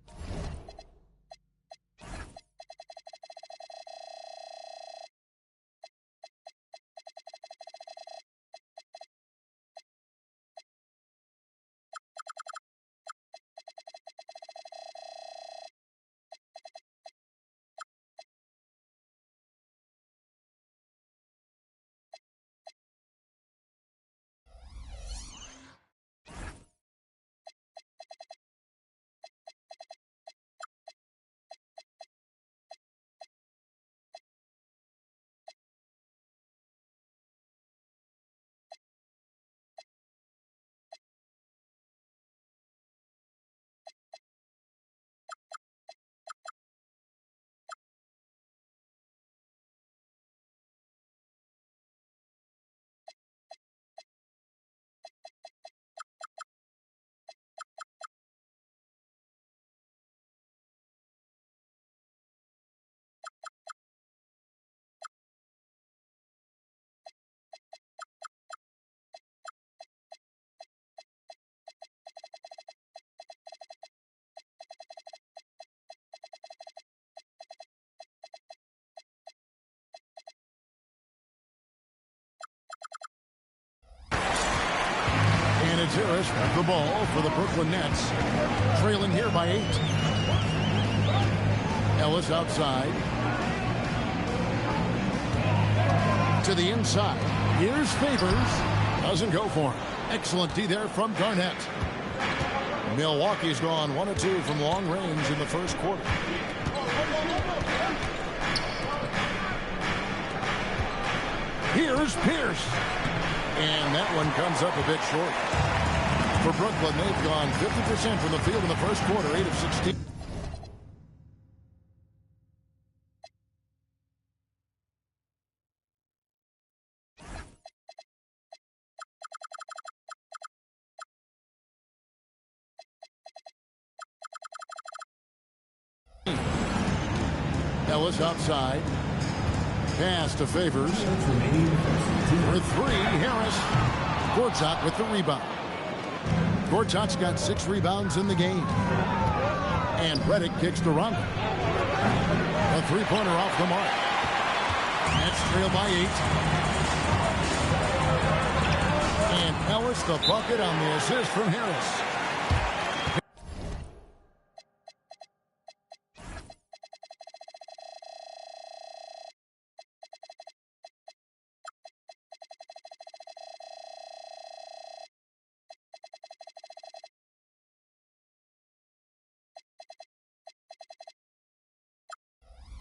And it's Harris with the ball for the Brooklyn Nets. Trailing here by 8. Ellis outside. To the inside. Here's Favors. Doesn't go for him. Excellent D there from Garnett. Milwaukee's gone 1 of 2 from long range in the first quarter. Here's Pierce. And that one comes up a bit short. For Brooklyn, they've gone 50% from the field in the first quarter, 8 of 16. Ellis outside. Pass to Favors. For 3, Harris. Gortat with the rebound. Gortat's got 6 rebounds in the game. And Redick kicks to Rondo. A 3-pointer off the mark. That's trailed by 8. And Ellis the bucket on the assist from Harris.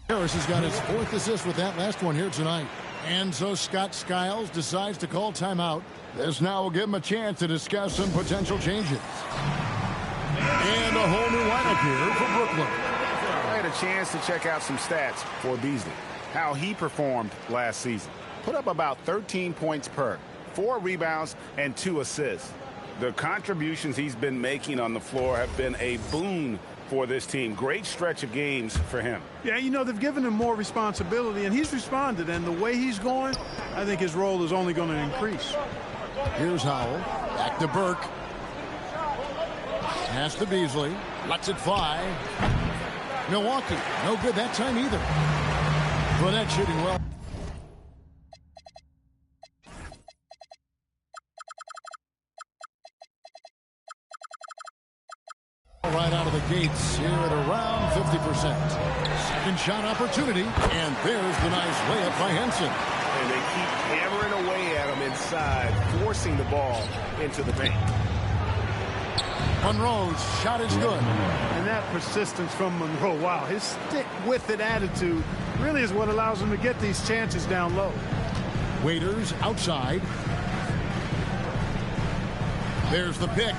Harris has got his 4th assist with that last one here tonight. And so Scott Skiles decides to call timeout. This now will give him a chance to discuss some potential changes. And a whole new lineup here for Brooklyn. I had a chance to check out some stats for Beasley. How he performed last season. Put up about 13 points per, 4 rebounds, and 2 assists. The contributions he's been making on the floor have been a boon for this team. Great stretch of games for him. Yeah, you know, they've given him more responsibility, and he's responded. And the way he's going, I think his role is only going to increase. Here's Howell. Back to Burke. Pass to Beasley. Lets it fly. Milwaukee, no good that time either. Burnett shooting well. Right out of the gates here at around 50%. Second shot opportunity, and there's the nice layup by Henson. And they keep hammering away at him inside, forcing the ball into the paint. Monroe's shot is good. And that persistence from Monroe, wow, his stick-with-it attitude really is what allows him to get these chances down low. Waiters outside. There's the pick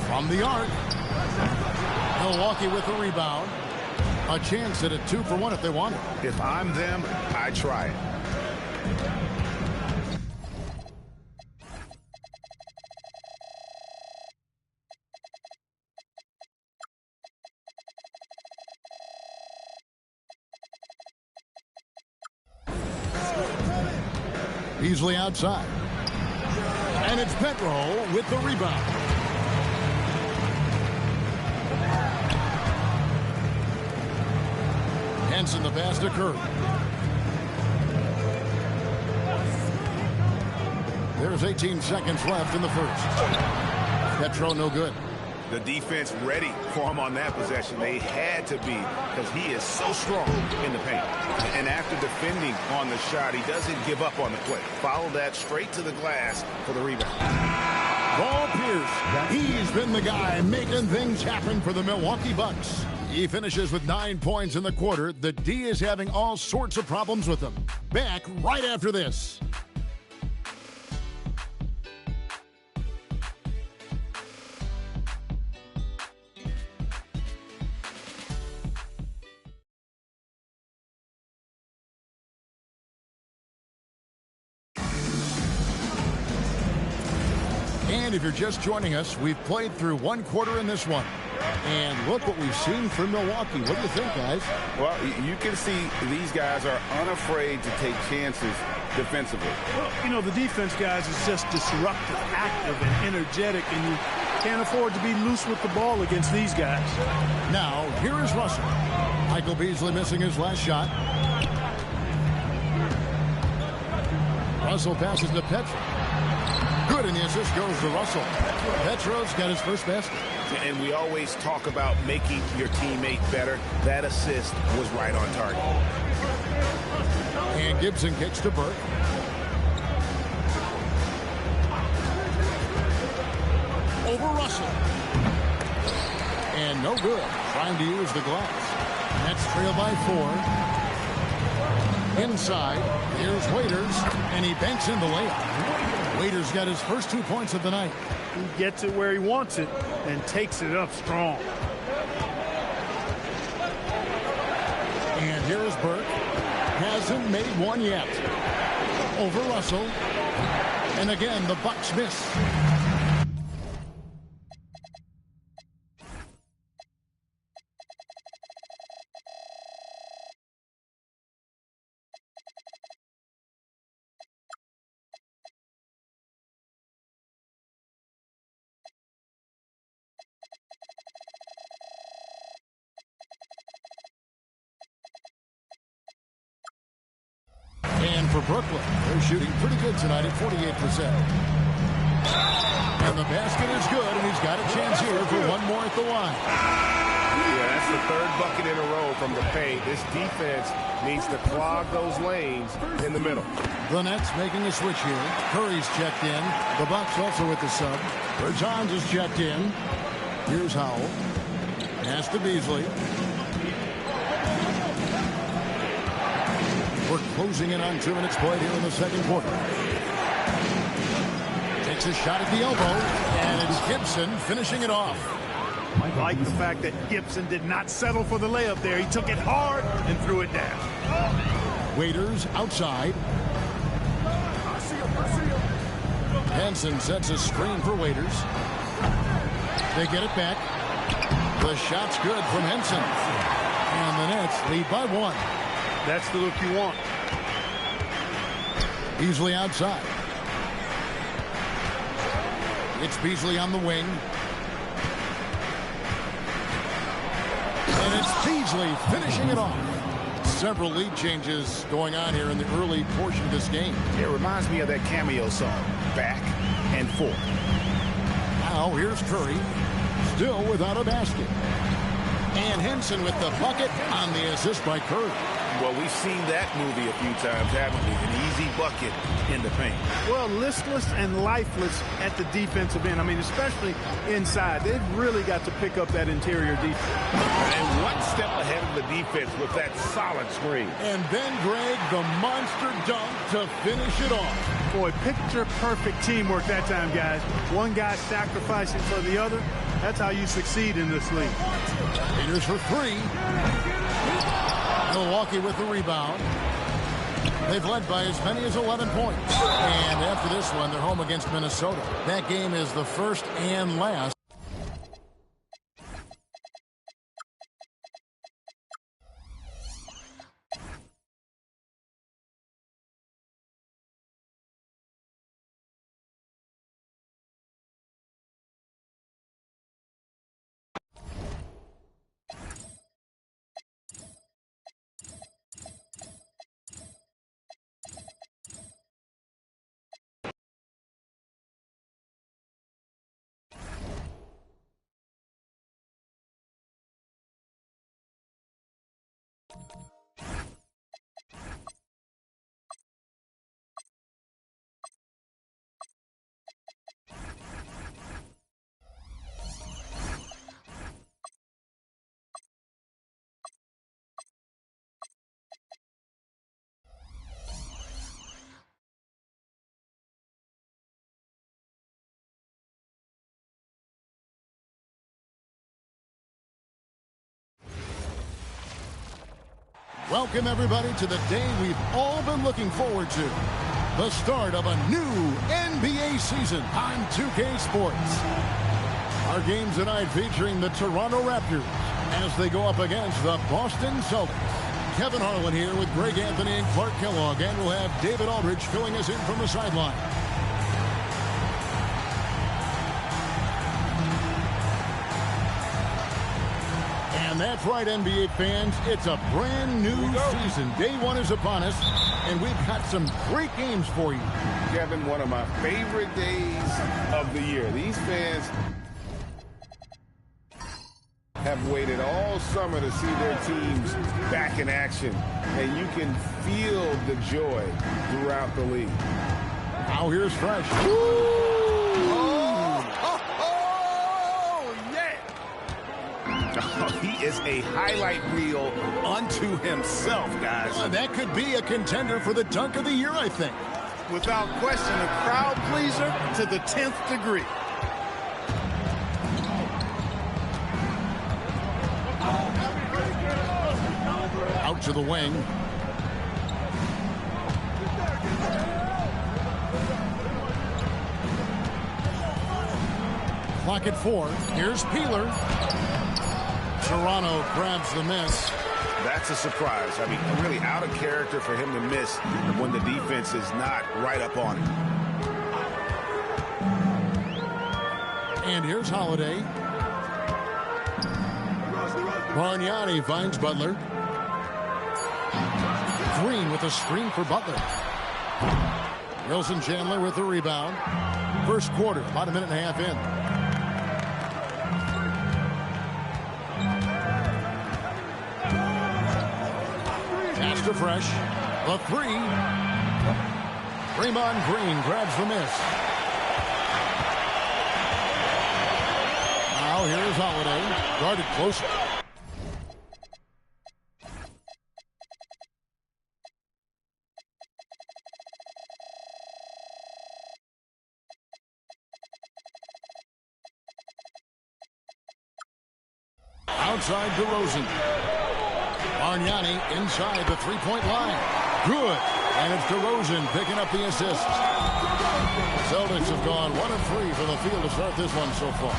from the arc. Milwaukee with the rebound. A chance at a 2-for-1 if they want it. If I'm them, I try it. Beasley outside. And it's Petro with the rebound. Henson the pass to Curry. There's 18 seconds left in the first. Petro no good. The defense ready for him on that possession. They had to be, because he is so strong in the paint. And after defending on the shot, he doesn't give up on the play. Follow that straight to the glass for the rebound. Paul Pierce, he's been the guy making things happen for the Milwaukee Bucks. He finishes with 9 points in the quarter. The D is having all sorts of problems with him. Back right after this. And if you're just joining us, we've played through one quarter in this one. And look what we've seen from Milwaukee. What do you think, guys? Well, you can see these guys are unafraid to take chances defensively. Well, you know, the defense, guys, is just disruptive, active, and energetic, and you can't afford to be loose with the ball against these guys. Now, here is Russell. Michael Beasley missing his last shot. Russell passes to Petro. Good, and the assist goes to Russell. Petro's got his first basket. And we always talk about making your teammate better. That assist was right on target. And Gibson kicks to Burke. Over Russell. And no good. Trying to use the glass. Nets trail by 4. Inside, here's Waiters, and he banks in the layup. Waiters got his first 2 points of the night. He gets it where he wants it and takes it up strong. And here's Burke. Hasn't made one yet. Over Russell. And again, the Bucks miss. And for Brooklyn, they're shooting pretty good tonight at 48%. And the basket is good, and he's got a chance here for one more at the line. Yeah, that's the third bucket in a row from the paint. This defense needs to clog those lanes in the middle. The Nets making a switch here. Curry's checked in. The Bucks also with the sub. Bertans is checked in. Here's Howell. Pass to Beasley. We're closing in on 2 minutes played here in the second quarter. Takes a shot at the elbow, and it's Gibson finishing it off. I like the fact that Gibson did not settle for the layup there. He took it hard and threw it down. Waiters outside. Henson sets a screen for Waiters. They get it back. The shot's good from Henson. And the Nets lead by 1. That's the look you want. Beasley outside. It's Beasley on the wing. And it's Beasley finishing it off. Several lead changes going on here in the early portion of this game. It reminds me of that cameo song, Back and Forth. Now here's Curry, still without a basket. And Henson with the bucket on the assist by Curry. Well, we've seen that movie a few times, haven't we? An easy bucket in the paint. Well, listless and lifeless at the defensive end. I mean, especially inside. They've really got to pick up that interior defense. And one step ahead of the defense with that solid screen. And then, Greg, the monster dunk to finish it off. Boy, picture-perfect teamwork that time, guys. One guy sacrificing for the other. That's how you succeed in this league. Peters for 3. Milwaukee with the rebound. They've led by as many as 11 points. And after this one, they're home against Minnesota. That game is the first and last. Welcome, everybody, to the day we've all been looking forward to. The start of a new NBA season on 2K Sports. Our game tonight featuring the Toronto Raptors as they go up against the Boston Celtics. Kevin Harlan here with Greg Anthony and Clark Kellogg, and we'll have David Aldridge filling us in from the sideline. And that's right, NBA fans. It's a brand new season. Day 1 is upon us, and we've got some great games for you. Kevin, one of my favorite days of the year. These fans have waited all summer to see their teams back in action, and you can feel the joy throughout the league. Now here's Fresh. He is a highlight reel unto himself, guys. That could be a contender for the dunk of the year, I think. Without question, a crowd pleaser to the 10th degree. Out to the wing. Clock at 4. Here's Peeler. Toronto grabs the miss. That's a surprise. I mean, really out of character for him to miss when the defense is not right up on him. And here's Holiday. Bargnani finds Butler. Green with a screen for Butler. Wilson Chandler with the rebound. First quarter, about a minute and a half in. To Fresh, the 3. Draymond Green grabs the miss. Now here's Holiday, guarded close. Outside DeRozan. Bargnani inside the three-point line. Good. And it's DeRozan picking up the assist. Celtics have gone 1 of 3 from the field to start this one so far.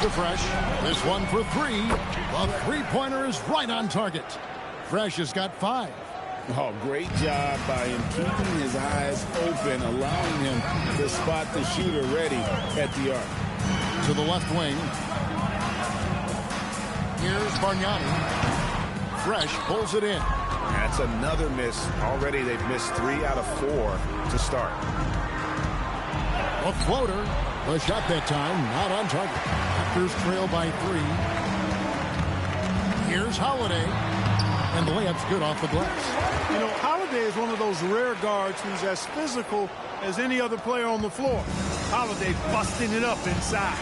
to Fresh. This one for three. The three-pointer is right on target. Fresh has got 5. Oh, great job by him keeping his eyes open, allowing him to spot the shooter ready at the arc. To the left wing. Here's Bargnani. Fresh pulls it in. That's another miss. Already they've missed 3 out of 4 to start. A floater. The shot that time not on target. Raptors trail by 3. Here's Holiday. And the layup's good off the glass. You know, Holiday is one of those rare guards who's as physical as any other player on the floor. Holiday busting it up inside.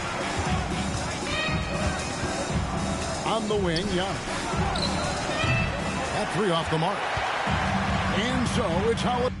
On the wing, Giannis. That 3 off the mark. And so it's Holiday.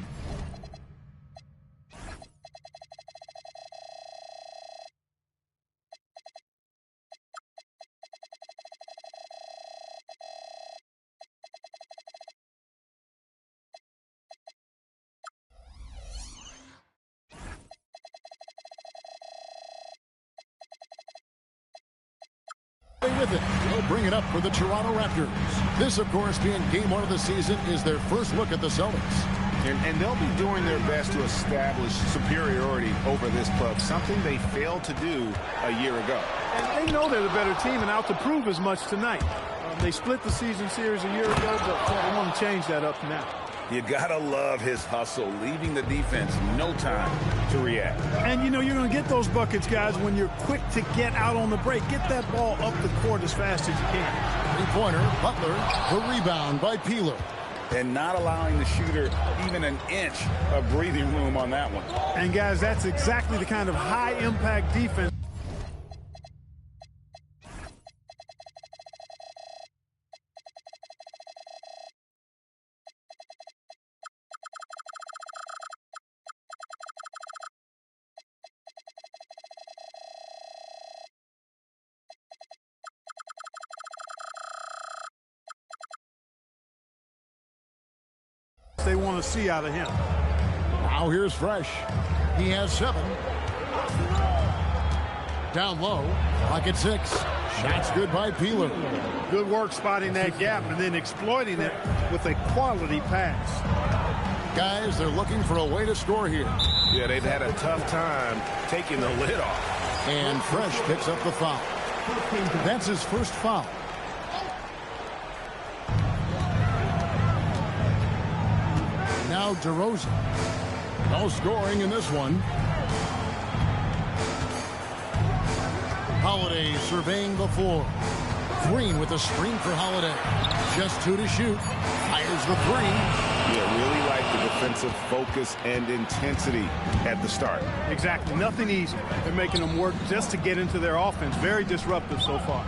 With it, they'll bring it up for the Toronto Raptors. This, of course, being game 1 of the season, is their first look at the Celtics. And they'll be doing their best to establish superiority over this club, something they failed to do a year ago. And they know they're the better team and out to prove as much tonight. They split the season series a year ago, but they want to change that up now. You gotta love his hustle, leaving the defense no time to react. And you know you're going to get those buckets, guys, when you're quick to get out on the break. Get that ball up the court as fast as you can. Three-pointer, Butler, the rebound by Peeler. And not allowing the shooter even an inch of breathing room on that one. And guys, that's exactly the kind of high-impact defense. They want to see out of him. Now here's Fresh. He has 7. Down low. Pocket 6. Shots good by Peeler. Good work spotting that gap and then exploiting it with a quality pass. Guys, they're looking for a way to score here. Yeah, they've had a tough time taking the lid off. And Fresh picks up the foul. That's his first foul. Now DeRozan. No scoring in this one. Holiday surveying the floor. Green with a screen for Holiday. Just 2 to shoot. Fires the 3. Yeah, really like the defensive focus and intensity at the start. Exactly. Nothing easy. They're making them work just to get into their offense. Very disruptive so far.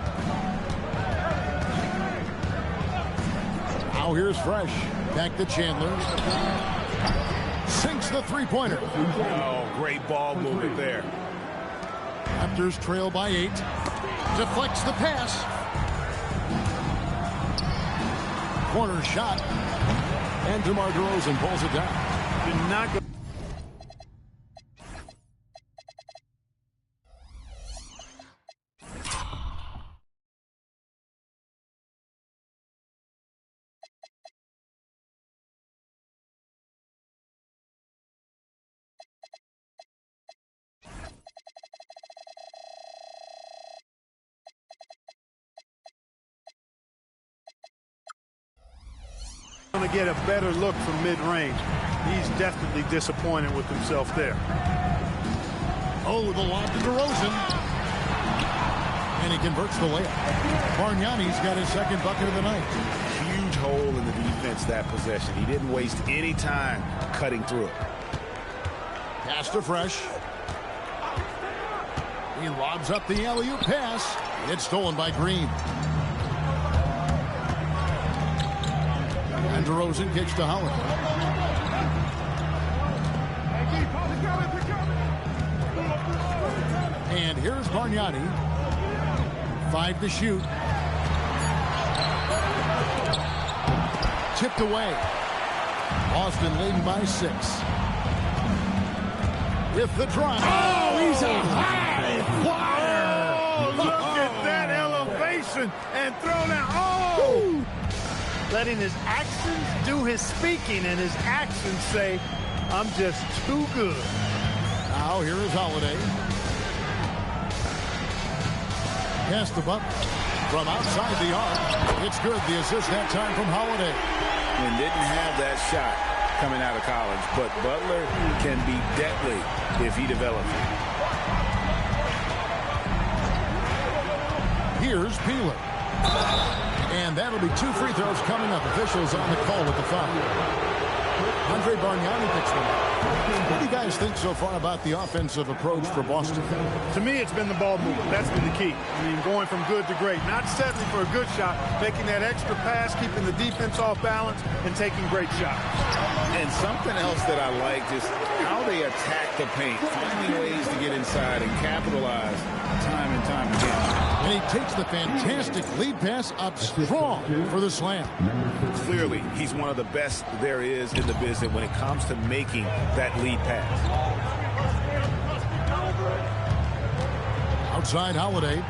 Now here's Fresh. Back to Chandler. Sinks the three-pointer. Oh, great ball movement there. Raptors trail by 8. Deflects the pass. Corner shot. And DeMar DeRozan pulls it down. Did not go. Going to get a better look from mid-range. He's definitely disappointed with himself there. Oh, the lob to DeRozan. And he converts the layup. Bargnani's got his second bucket of the night. Huge hole in the defense that possession. He didn't waste any time cutting through it. Pass to Fresh. He lobs up the alley-oop pass. It's stolen by Green. And DeRozan kicks to Holiday. And here's Bargnani. 5 to shoot. Tipped away. Boston leading by 6. With the drive. Oh, he's a high flyer. Oh, look at that elevation and throw down. Oh! Letting his actions do his speaking and his actions say, I'm just too good. Now here is Holiday. Pass the buck from outside the arc. It's good. The assist that time from Holiday. And didn't have that shot coming out of college, but Butler can be deadly if he develops it. Here's Peeler. And that'll be 2 free throws coming up. Officials on the call with the foul. Andre Bargnani picks them up. What do you guys think so far about the offensive approach for Boston? To me, it's been the ball movement. That's been the key. I mean, going from good to great. Not settling for a good shot, making that extra pass, keeping the defense off balance, and taking great shots. And something else that I like is how they attack the paint, finding ways to get inside and capitalize time and time again. And he takes the fantastic lead pass up strong for the slam. Clearly, he's one of the best there is in the business when it comes to making that lead pass. Outside Holiday,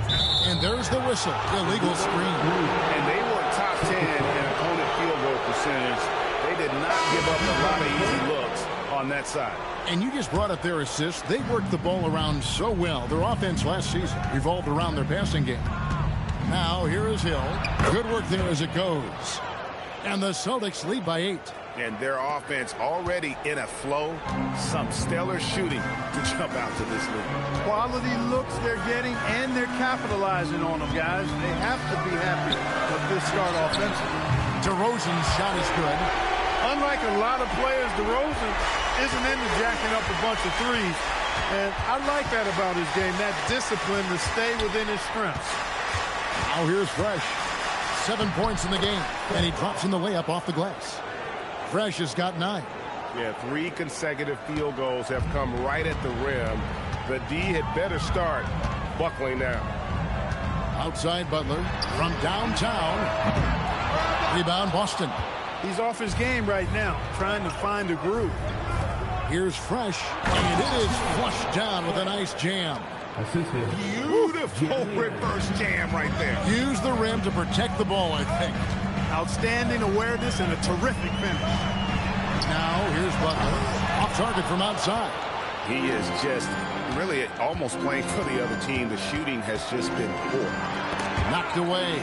and there's the whistle. Illegal screen. And they were top 10 in opponent field goal percentage. They did not give up a lot of easy looks on that side. And you just brought up their assists. They worked the ball around so well. Their offense last season revolved around their passing game. Now here is Hill. Good work there as it goes. And the Celtics lead by 8. And their offense already in a flow. Some stellar shooting to jump out to this league. Quality looks they're getting, and they're capitalizing on them, guys. They have to be happy with this start offensively. DeRozan's shot is good. Unlike a lot of players, DeRozan isn't into jacking up a bunch of threes. And I like that about his game, that discipline to stay within his strengths. Now here's Fresh. 7 points in the game, and he drops in the layup off the glass. Fresh has got 9. Yeah, 3 consecutive field goals have come right at the rim. The D had better start buckling now. Outside Butler from downtown. Rebound Boston. He's off his game right now, trying to find a groove. Here's Fresh, and it is flushed down with a nice jam. Beautiful reverse jam right there. Use the rim to protect the ball, I think. Outstanding awareness and a terrific finish. Now here's Butler. Off target from outside. He is just really almost playing for the other team. The shooting has just been poor. Knocked away.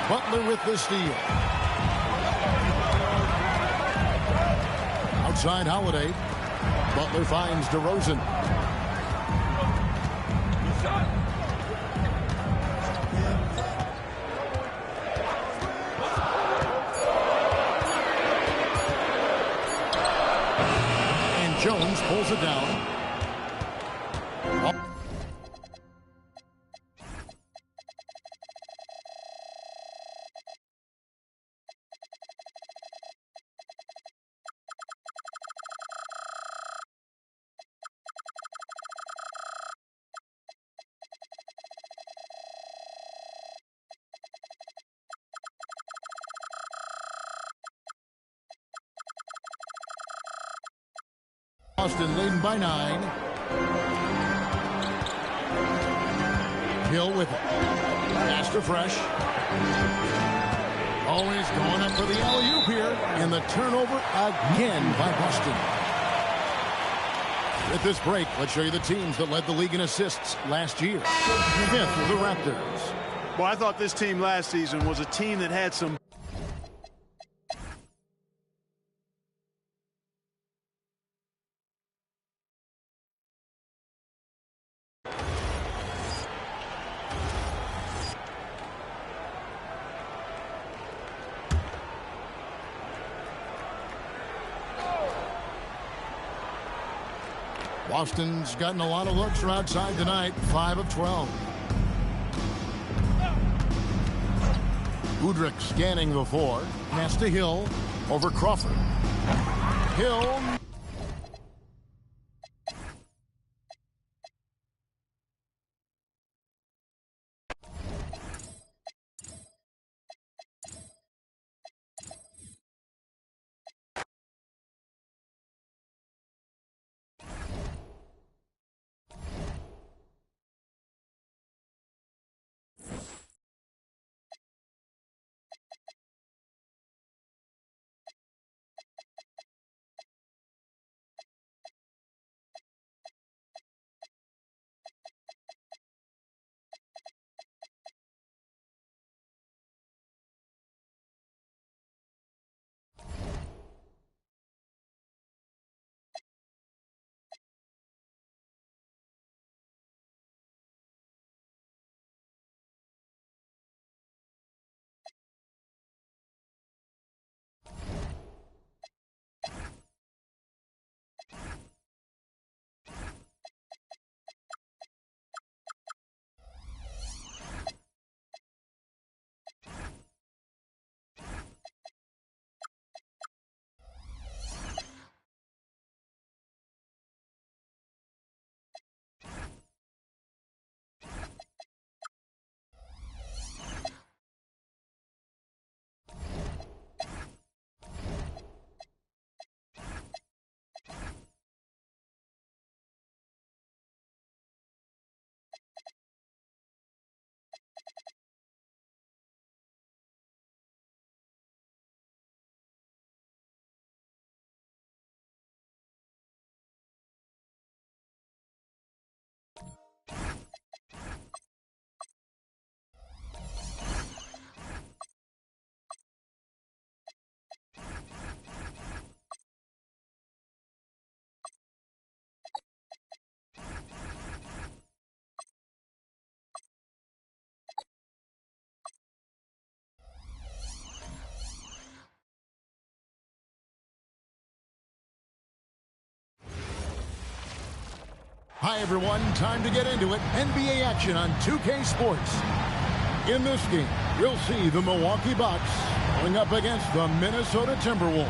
Butler with the steal. Outside Holiday. Butler finds DeRozan. And Jones pulls it down. Boston leading by 9. Hill with it. Pass to Fresh. Always going up for the alley-oop here. And the turnover again by Boston. With this break, let's show you the teams that led the league in assists last year. 5th, the Raptors. Well, I thought this team last season was a team that had some Boston's gotten a lot of looks from outside tonight. 5 of 12. Udrich scanning the 4. Pass to Hill over Crawford. Hill Hi, everyone. Time to get into it. NBA action on 2K Sports. In this game, we'll see the Milwaukee Bucks going up against the Minnesota Timberwolves.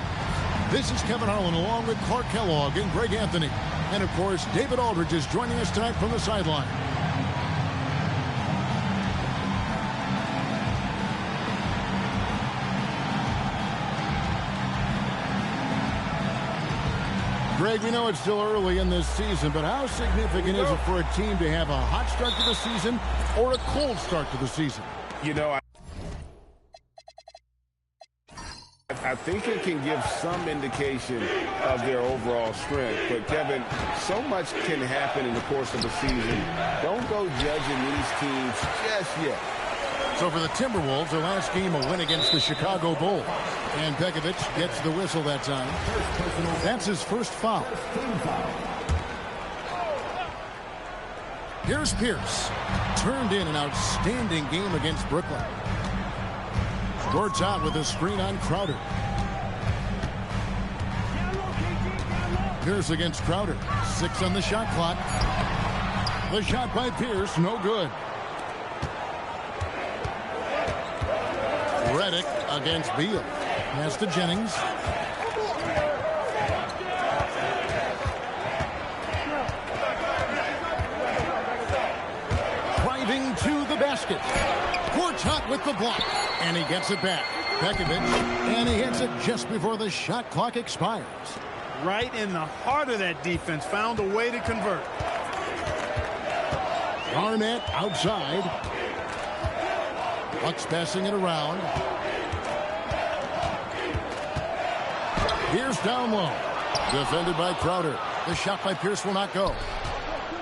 This is Kevin Harlan along with Clark Kellogg and Greg Anthony. And, of course, David Aldridge is joining us tonight from the sideline. Greg, we know it's still early in this season, but how significant is it for a team to have a hot start to the season or a cold start to the season? You know, I think it can give some indication of their overall strength. But, Kevin, so much can happen in the course of the season. Don't go judging these teams just yet. So for the Timberwolves, their last game a win against the Chicago Bulls. And Pekovic gets the whistle that time. That's his first foul. Here's Pierce. Turned in an outstanding game against Brooklyn. Squirts out with a screen on Crowder. Pierce against Crowder. 6 on the shot clock. The shot by Pierce, no good. Redick against Beal. Pass to Jennings. Driving to the basket. Gortat with the block. And he gets it back. Pekovic. And he hits it just before the shot clock expires. Right in the heart of that defense. Found a way to convert. Garnett outside. Bucks passing it around. Pierce down low. Defended by Crowder. The shot by Pierce will not go.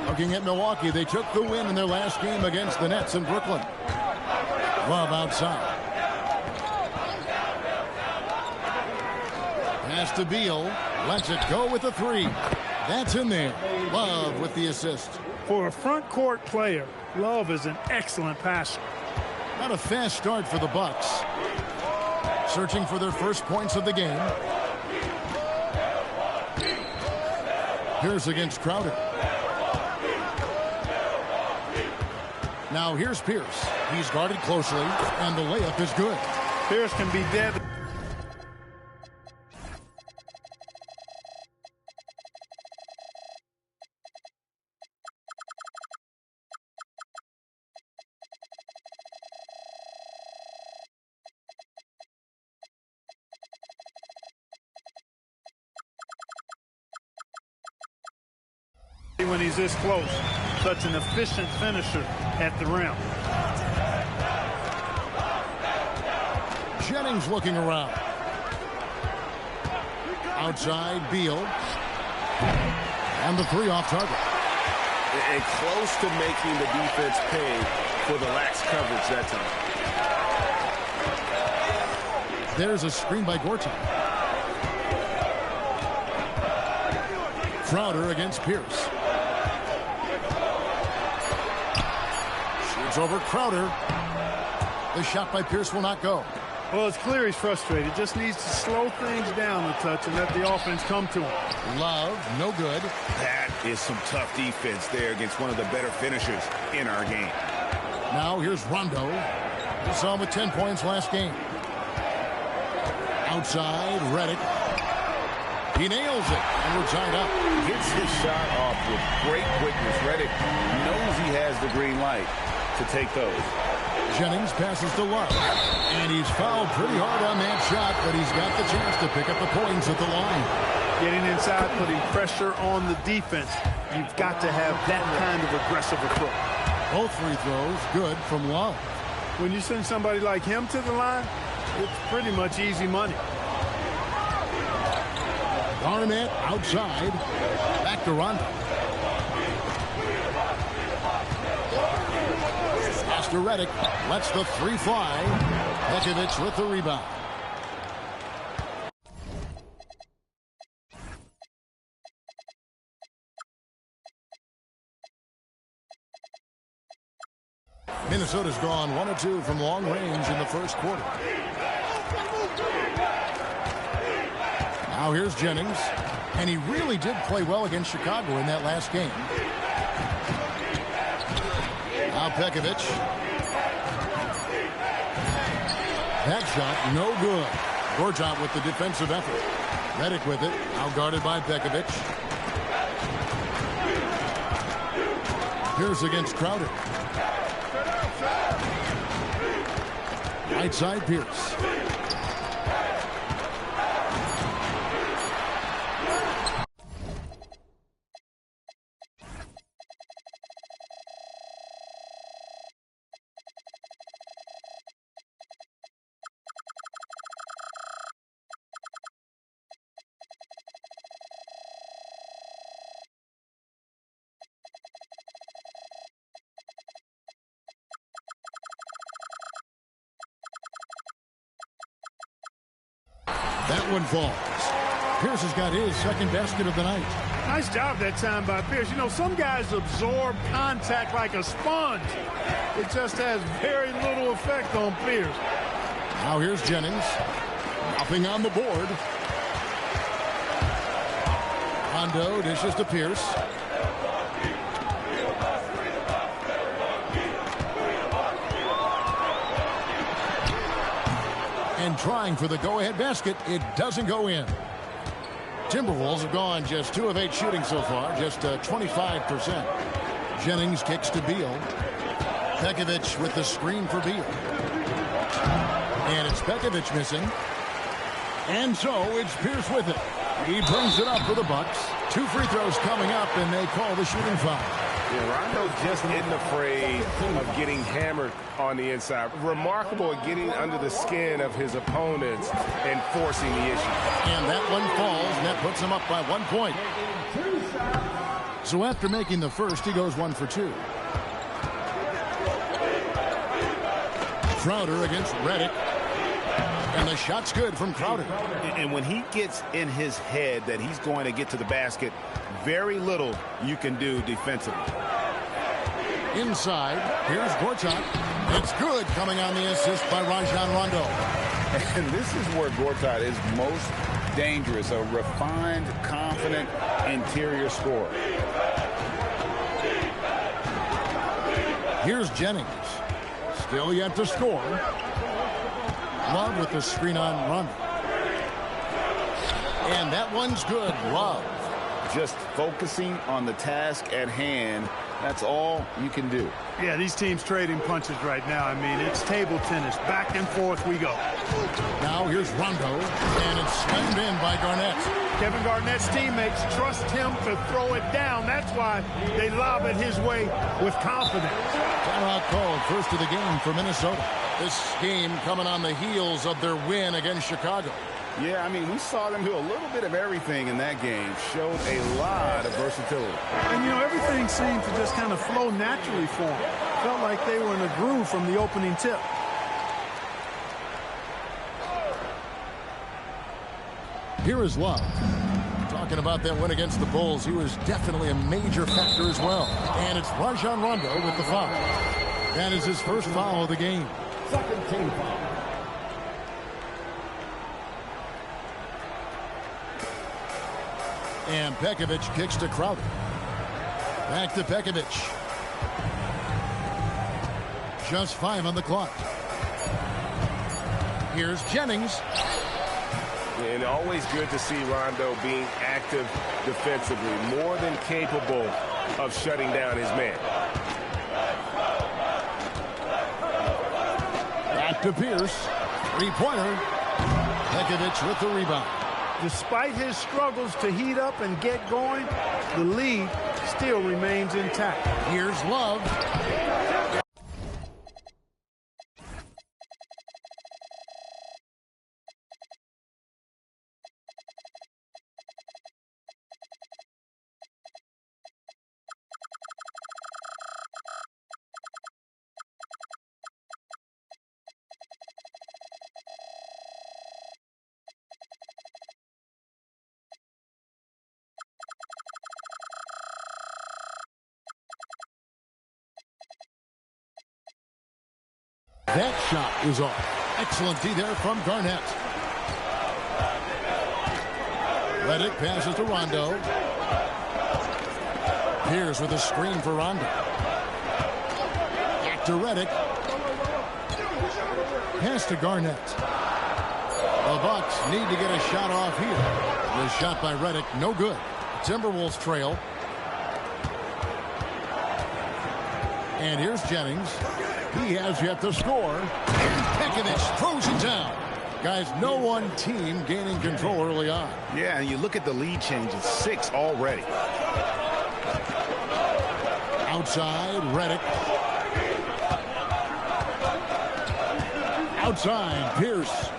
Looking at Milwaukee, they took the win in their last game against the Nets in Brooklyn. Love outside. Pass to Beal. Lets it go with a 3. That's in there. Love with the assist. For a front court player, Love is an excellent passer. Not a fast start for the Bucks. Searching for their first points of the game. Pierce against Crowder. Now here's Pierce. He's guarded closely, and the layup is good. Pierce can be dead. When he's this close, such an efficient finisher at the rim. Jennings looking around. Outside, Beal. And the 3 off target. And close to making the defense pay for the lax coverage that time. There's a screen by Gortat. Crowder against Pierce. Shoots over Crowder. The shot by Pierce will not go. Well, it's clear he's frustrated. Just needs to slow things down a touch and let the offense come to him. Love, no good. That is some tough defense there against one of the better finishers in our game. Now here's Rondo. We saw him with 10 points last game. Outside, Redick. He nails it, and we're tied up. Gets his shot off with great quickness. Redick knows he has the green light to take those. Jennings passes to Love. And he's fouled pretty hard on that shot, but he's got the chance to pick up the points at the line. Getting inside, putting pressure on the defense. You've got to have that kind of aggressive approach. Both free throws good from Love. When you send somebody like him to the line, it's pretty much easy money. Garnett outside. Back to Rondo. Pass to Redick. Lets the 3 fly. Pekovic with the rebound. Minnesota's gone 1 of 2 from long range in the first quarter. Now here's Jennings. And he really did play well against Chicago in that last game. Now Pekovic. That shot, no good. Gortat with the defensive effort. Redick with it, now guarded by Pekovic. Pierce against Crowder. Right side, Pierce. That one falls. Pierce has got his second basket of the night. Nice job that time by Pierce. You know, some guys absorb contact like a sponge. It just has very little effect on Pierce. Now here's Jennings. Nothing on the board. Rondo dishes to Pierce. And trying for the go-ahead basket, it doesn't go in. Timberwolves have gone just 2 of 8 shooting so far, just 25%. Jennings kicks to Beal. Pekovic with the screen for Beal. And it's Pekovic missing. And so it's Pierce with it. He brings it up for the Bucks. 2 free throws coming up, and they call the shooting foul. Yeah, Rondo just isn't afraid of getting hammered on the inside. Remarkable at getting under the skin of his opponents and forcing the issue. And that one falls, and that puts him up by 1 point. So after making the first, he goes 1 for 2. Crowder against Redick. And the shot's good from Crowder. And when he gets in his head that he's going to get to the basket, very little you can do defensively. Inside, here's Gortat. It's good, coming on the assist by Rajon Rondo. And this is where Gortat is most dangerous, a refined, confident interior scorer. Here's Jennings. Still yet to score. Love with the screen on Rondo. And that one's good. Love. Just focusing on the task at hand. That's all you can do. Yeah, these teams trading punches right now. I mean, it's table tennis. Back and forth we go. Now here's Rondo, and it's slammed in by Garnett. Kevin Garnett's teammates trust him to throw it down. That's why they lob it his way with confidence. Timeout called, first of the game for Minnesota. This game coming on the heels of their win against Chicago. Yeah, I mean, we saw them do a little bit of everything in that game. Showed a lot of versatility. And, you know, everything seemed to just kind of flow naturally for them. Felt like they were in a groove from the opening tip. Here is Love. Talking about that win against the Bulls, he was definitely a major factor as well. And it's Rajon Rondo with the foul. That is his first foul of the game. Second team foul. And Pekovic kicks to Crowder. Back to Pekovic. Just 5 on the clock. Here's Jennings. And always good to see Rondo being active defensively, more than capable of shutting down his man. Back to Pierce. Three-pointer. Pekovic with the rebound. Despite his struggles to heat up and get going, the lead still remains intact. Here's Love. That shot is off. Excellent D there from Garnett. Redick passes to Rondo. Pierce with a screen for Rondo. to Reddick. Pass to Garnett. The Bucks need to get a shot off here. The shot by Reddick, no good. Timberwolves trail. And here's Jennings. He has yet to score. And Pekovic throws it down. Guys, no one team gaining control early on. Yeah, and you look at the lead changes, 6 already. Outside, Reddick. Outside, Pierce.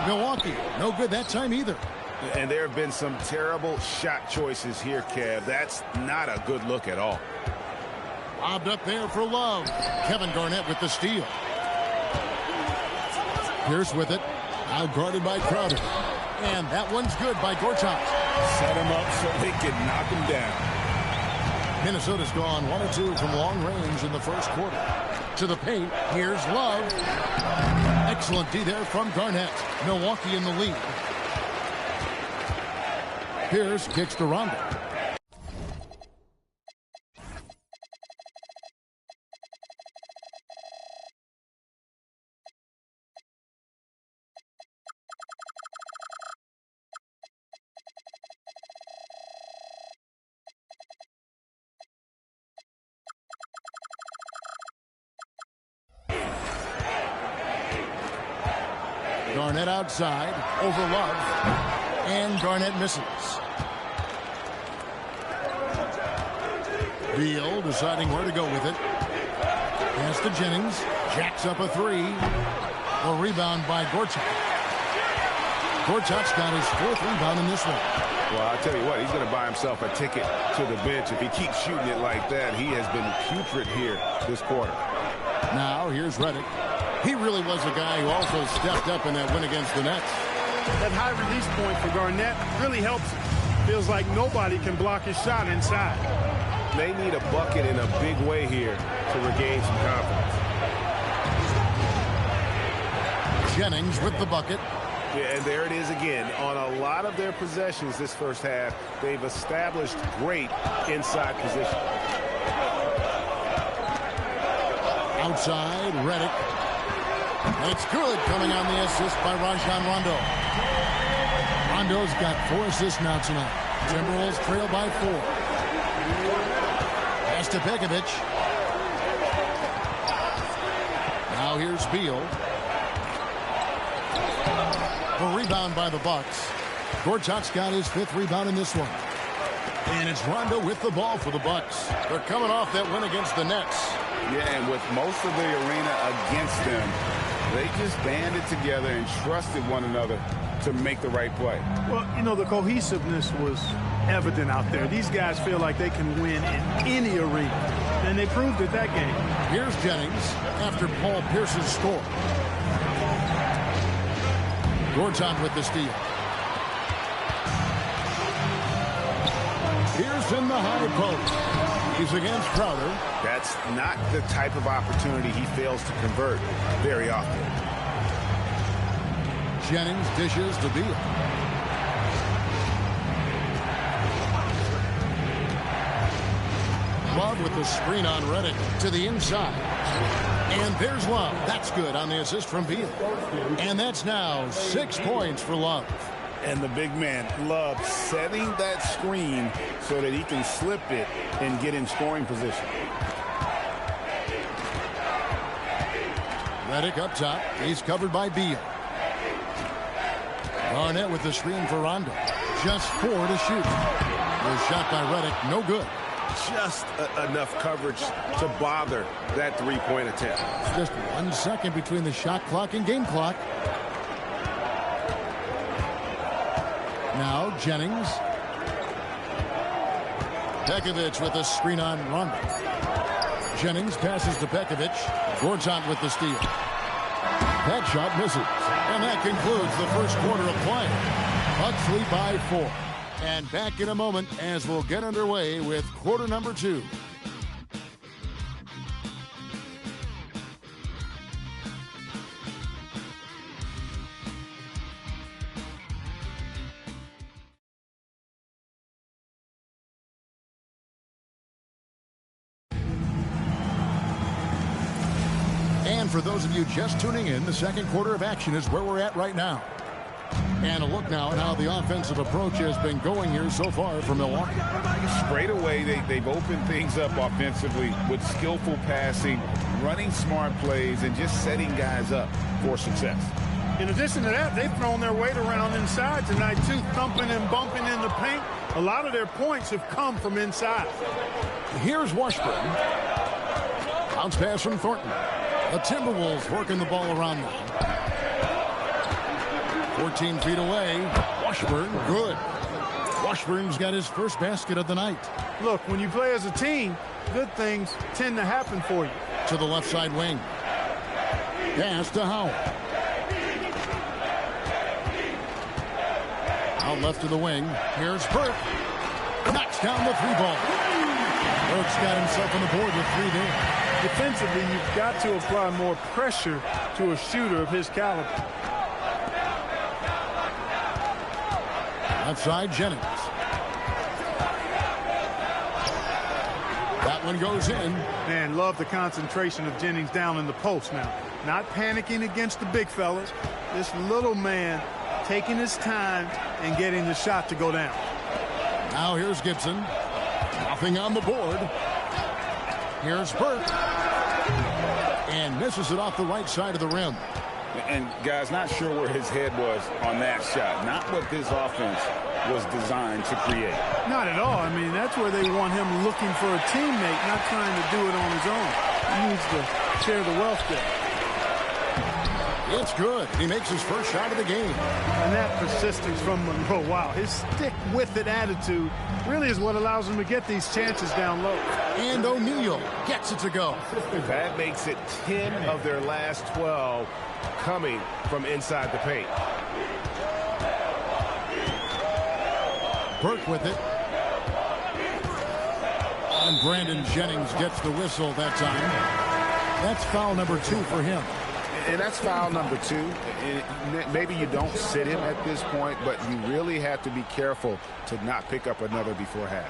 Milwaukee, no good that time either. And there have been some terrible shot choices here, Kev. That's not a good look at all. Lobbed up there for Love. Kevin Garnett with the steal. Pierce with it. Out guarded by Crowder. And that one's good by Gortat. Set him up so they can knock him down. Minnesota's gone 1 or 2 from long range in the first quarter. To the paint. Here's Love. Excellent D there from Garnett. Milwaukee in the lead. Pierce kicks to Rondo. Garnett outside, over Love, and Garnett misses. Beal deciding where to go with it. Pass to Jennings, jacks up a 3. A rebound by Gortat. Gortat's got his 4th rebound in this one. Well, I'll tell you what, he's going to buy himself a ticket to the bench. If he keeps shooting it like that, he has been putrid here this quarter. Now, here's Reddick. He really was a guy who also stepped up in that win against the Nets. That high release point for Garnett really helps him. Feels like nobody can block his shot inside. They need a bucket in a big way here to regain some confidence. Jennings with the bucket. Yeah, and there it is again. On a lot of their possessions this first half, they've established great inside position. Outside, Reddick. It's good, coming on the assist by Rajon Rondo. Rondo's got 4 assists now tonight. Timberwolves trail by 4. Pass to Pekovic. Now here's Beal. A rebound by the Bucks. Gortat's got his 5th rebound in this one. And it's Rondo with the ball for the Bucks. They're coming off that win against the Nets. Yeah, and with most of the arena against them, they just banded together and trusted one another to make the right play. Well, you know, the cohesiveness was evident out there. These guys feel like they can win in any arena, and they proved it that game. Here's Jennings after Paul Pierce's score. Gortat with the steal. Pierce in the high post. He's against Crowder. That's not the type of opportunity he fails to convert very often. Jennings dishes to Beal. Love with the screen on Reddick to the inside. And there's Love. That's good on the assist from Beal. And that's now 6 points for Love. And the big man, Love, setting that screen so that he can slip it and get in scoring position. Reddick up top. He's covered by Beal. Garnett with the screen for Rondo. Just 4 to shoot. The shot by Reddick, no good. Just enough coverage to bother that 3-point attempt. Just 1 second between the shot clock and game clock. Now Jennings. Pekovic with the screen on Rondo. Jennings passes to Pekovic. Gortat with the steal. That shot misses. And that concludes the first quarter of play. Bucks lead by 4. And back in a moment as we'll get underway with quarter number 2. And for those of you just tuning in, the second quarter of action is where we're at right now. And a look now at how the offensive approach has been going here so far for Milwaukee. Straight away, they've opened things up offensively with skillful passing, running smart plays, and just setting guys up for success. In addition to that, they've thrown their weight around inside tonight, too, thumping and bumping in the paint. A lot of their points have come from inside. Here's Washburn. Bounce pass from Thornton. The Timberwolves working the ball around now. 14 feet away. Washburn, good. Washburn's got his first basket of the night. Look, when you play as a team, good things tend to happen for you. To the left side wing. Pass to Howell. Out left of the wing. Here's Burke. Knocks down the three ball. Burke's got himself on the board with 3 there. Defensively, you've got to apply more pressure to a shooter of his caliber. Outside Jennings. That one goes in. Man, love the concentration of Jennings down in the post now. Not panicking against the big fellas. This little man taking his time and getting the shot to go down. Now here's Gibson. Nothing on the board. Here's Burke. And misses it off the right side of the rim. And, guys, not sure where his head was on that shot. Not what this offense was designed to create. Not at all. I mean, that's where they want him looking for a teammate, not trying to do it on his own. He needs to share the wealth there. It's good. He makes his first shot of the game. And that persistence from Monroe, wow, his stick-with-it attitude really is what allows him to get these chances down low. And O'Neal gets it to go. That makes it 10 of their last 12 coming from inside the paint. Burke with it. And Brandon Jennings gets the whistle that time. That's foul number 2 for him. And that's foul number 2. And maybe you don't sit him at this point, but you really have to be careful to not pick up another before half.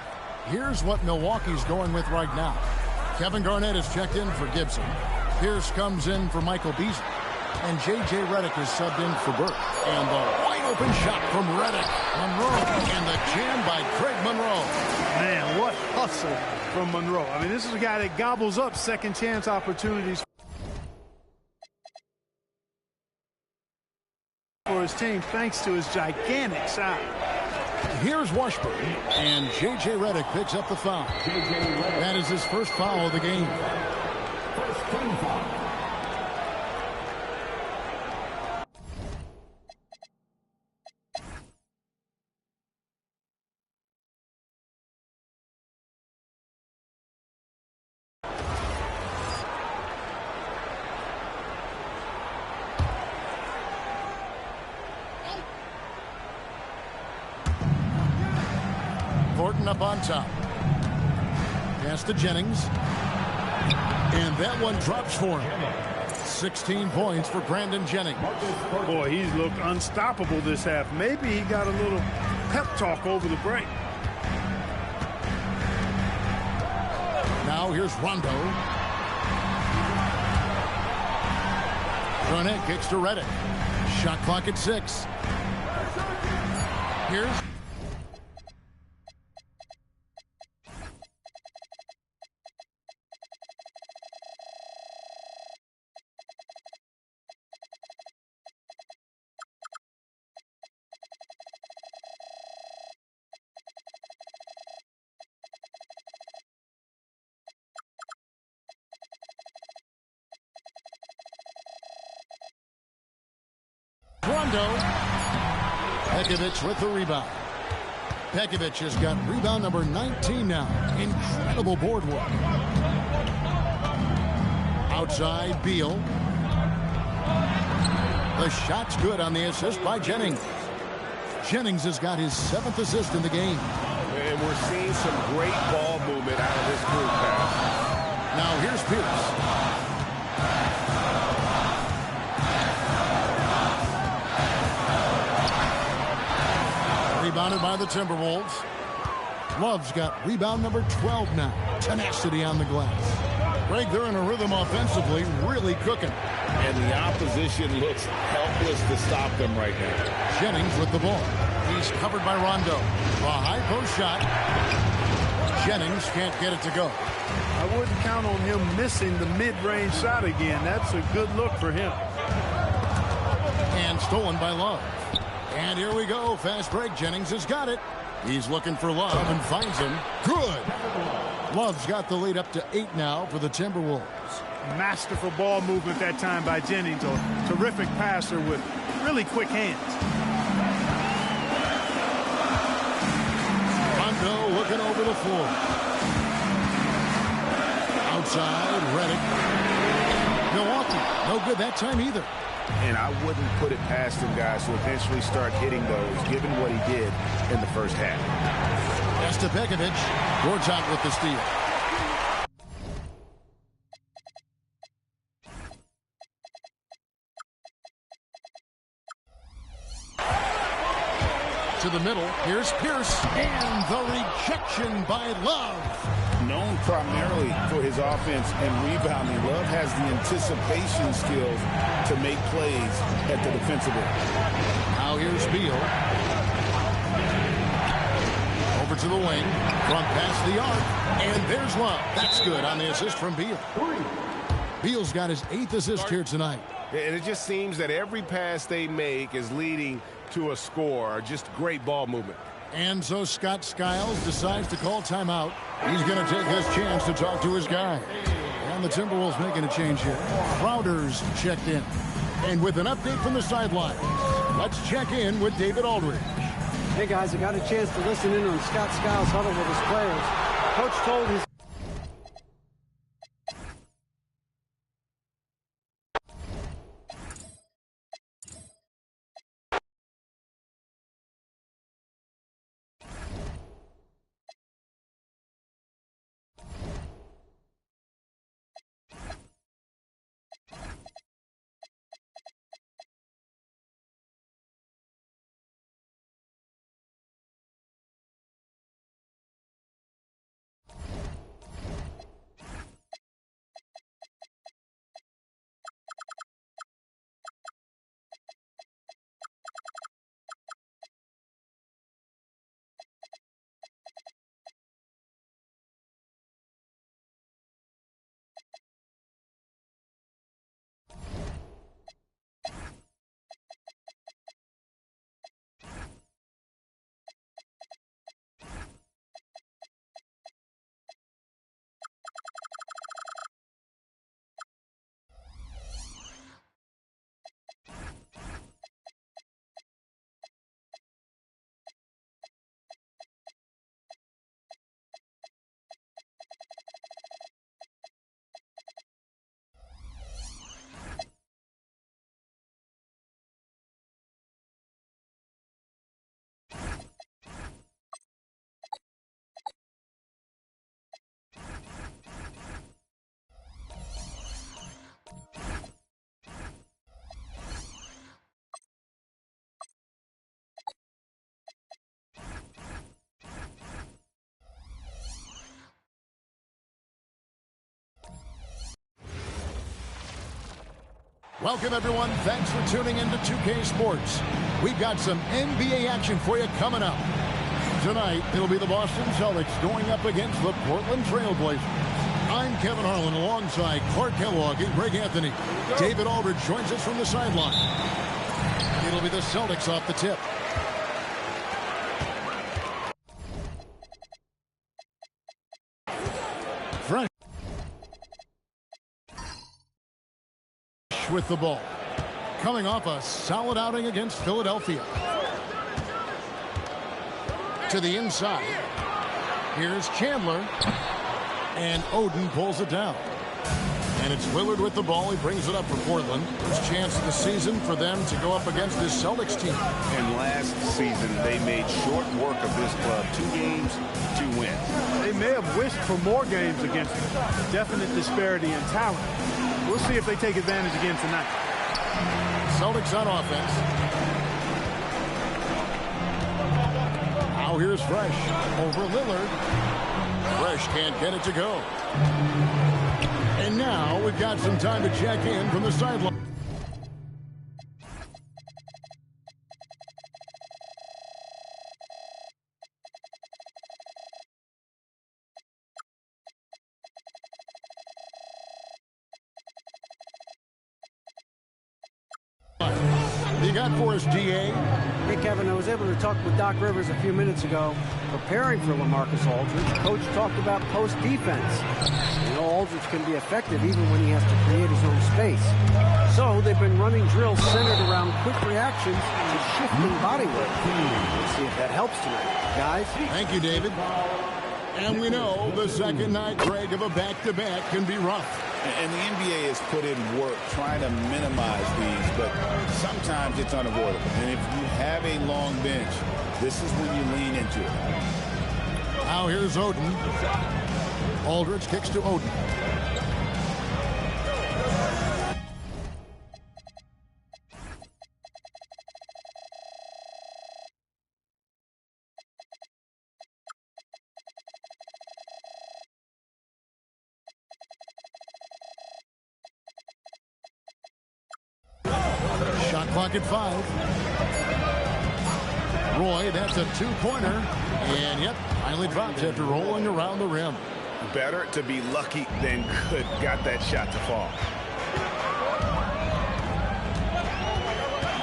Here's what Milwaukee's going with right now. Kevin Garnett has checked in for Gibson. Pierce comes in for Michael Beasley. And J.J. Redick is subbed in for Burke. And the wide open shot from Redick. Monroe. And the jam by Craig Monroe. Man, what hustle from Monroe. I mean, this is a guy that gobbles up second chance opportunities for his team thanks to his gigantic size. Here's Washburn, and J.J. Redick picks up the foul. That is his first foul of the game. Thornton up on top. Pass to Jennings. And that one drops for him. 16 points for Brandon Jennings. Boy, he's looked unstoppable this half. Maybe he got a little pep talk over the break. Now here's Rondo. Garnett kicks to Redick. Shot clock at 6. Here's Rondo. Pekovic with the rebound. Pekovic has got rebound number 19 now. Incredible board work. Outside, Beal. The shot's good on the assist by Jennings. Jennings has got his 7th assist in the game. And we're seeing some great ball movement out of this group now. Now here's Pierce. Rebounded by the Timberwolves. Love's got rebound number 12 now. Tenacity on the glass. Greg, they're in a rhythm offensively, really cooking. And the opposition looks helpless to stop them right now. Jennings with the ball. He's covered by Rondo. A high post shot. Jennings can't get it to go. I wouldn't count on him missing the mid-range shot again. That's a good look for him. And stolen by Love. And here we go. Fast break. Jennings has got it. He's looking for Love and finds him. Good. Love's got the lead up to 8 now for the Timberwolves. Masterful ball movement that time by Jennings. A terrific passer with really quick hands. Rondo looking over the floor. Outside, Redick. Milwaukee, no good that time either. And I wouldn't put it past him, guys, to eventually start hitting those, given what he did in the first half. Estepekovic, Gortat with the steal. To the middle, here's Pierce, and the rejection by Love. Known primarily for his offense and rebounding, Love has the anticipation skills to make plays at the defensive end. Now here's Beal. Over to the wing, from past the arc, and there's Love. That's good on the assist from Beal. Beal's got his 8th assist here tonight. And it just seems that every pass they make is leading to a score. Just great ball movement. And so Scott Skiles decides to call timeout. He's going to take his chance to talk to his guy. And the Timberwolves making a change here. Crowder's checked in. And with an update from the sideline, let's check in with David Aldridge. Hey, guys, I got a chance to listen in on Scott Skiles' huddle with his players. Coach told his Welcome, everyone. Thanks for tuning in to 2K Sports. We've got some NBA action for you coming up. Tonight, it'll be the Boston Celtics going up against the Portland Trail Blazers. I'm Kevin Harlan alongside Clark Kellogg and Greg Anthony. David Aldridge joins us from the sideline. It'll be the Celtics off the tip. Fresh with the ball. Coming off a solid outing against Philadelphia. To the inside. Here's Chandler. And Oden pulls it down. And it's Lillard with the ball. He brings it up for Portland. First chance of the season for them to go up against this Celtics team. And last season, they made short work of this club. 2 games, 2 wins. They may have wished for more games against them. Definite disparity in talent. We'll see if they take advantage again tonight. Celtics on offense. Now here's Fresh over Lillard. Fresh can't get it to go. And now we've got some time to check in from the sideline. You got for us, GA? Hey, Kevin, I was able to talk with Doc Rivers a few minutes ago, preparing for LaMarcus Aldridge. Coach talked about post defense. You know, Aldridge can be effective even when he has to create his own space. So they've been running drills centered around quick reactions and shifting body weight. Let's see if that helps tonight, guys. Thank you, David. And we know the second night, Greg, of a back-to-back can be rough. And the NBA has put in work trying to minimize these, but sometimes it's unavoidable. And if you have a long bench, this is when you lean into it. Now here's Oden. Aldridge kicks to Oden. Shot clock at 5. Roy, that's a two-pointer. And, yep, finally drops after rolling around the rim. Better to be lucky than good. Got that shot to fall.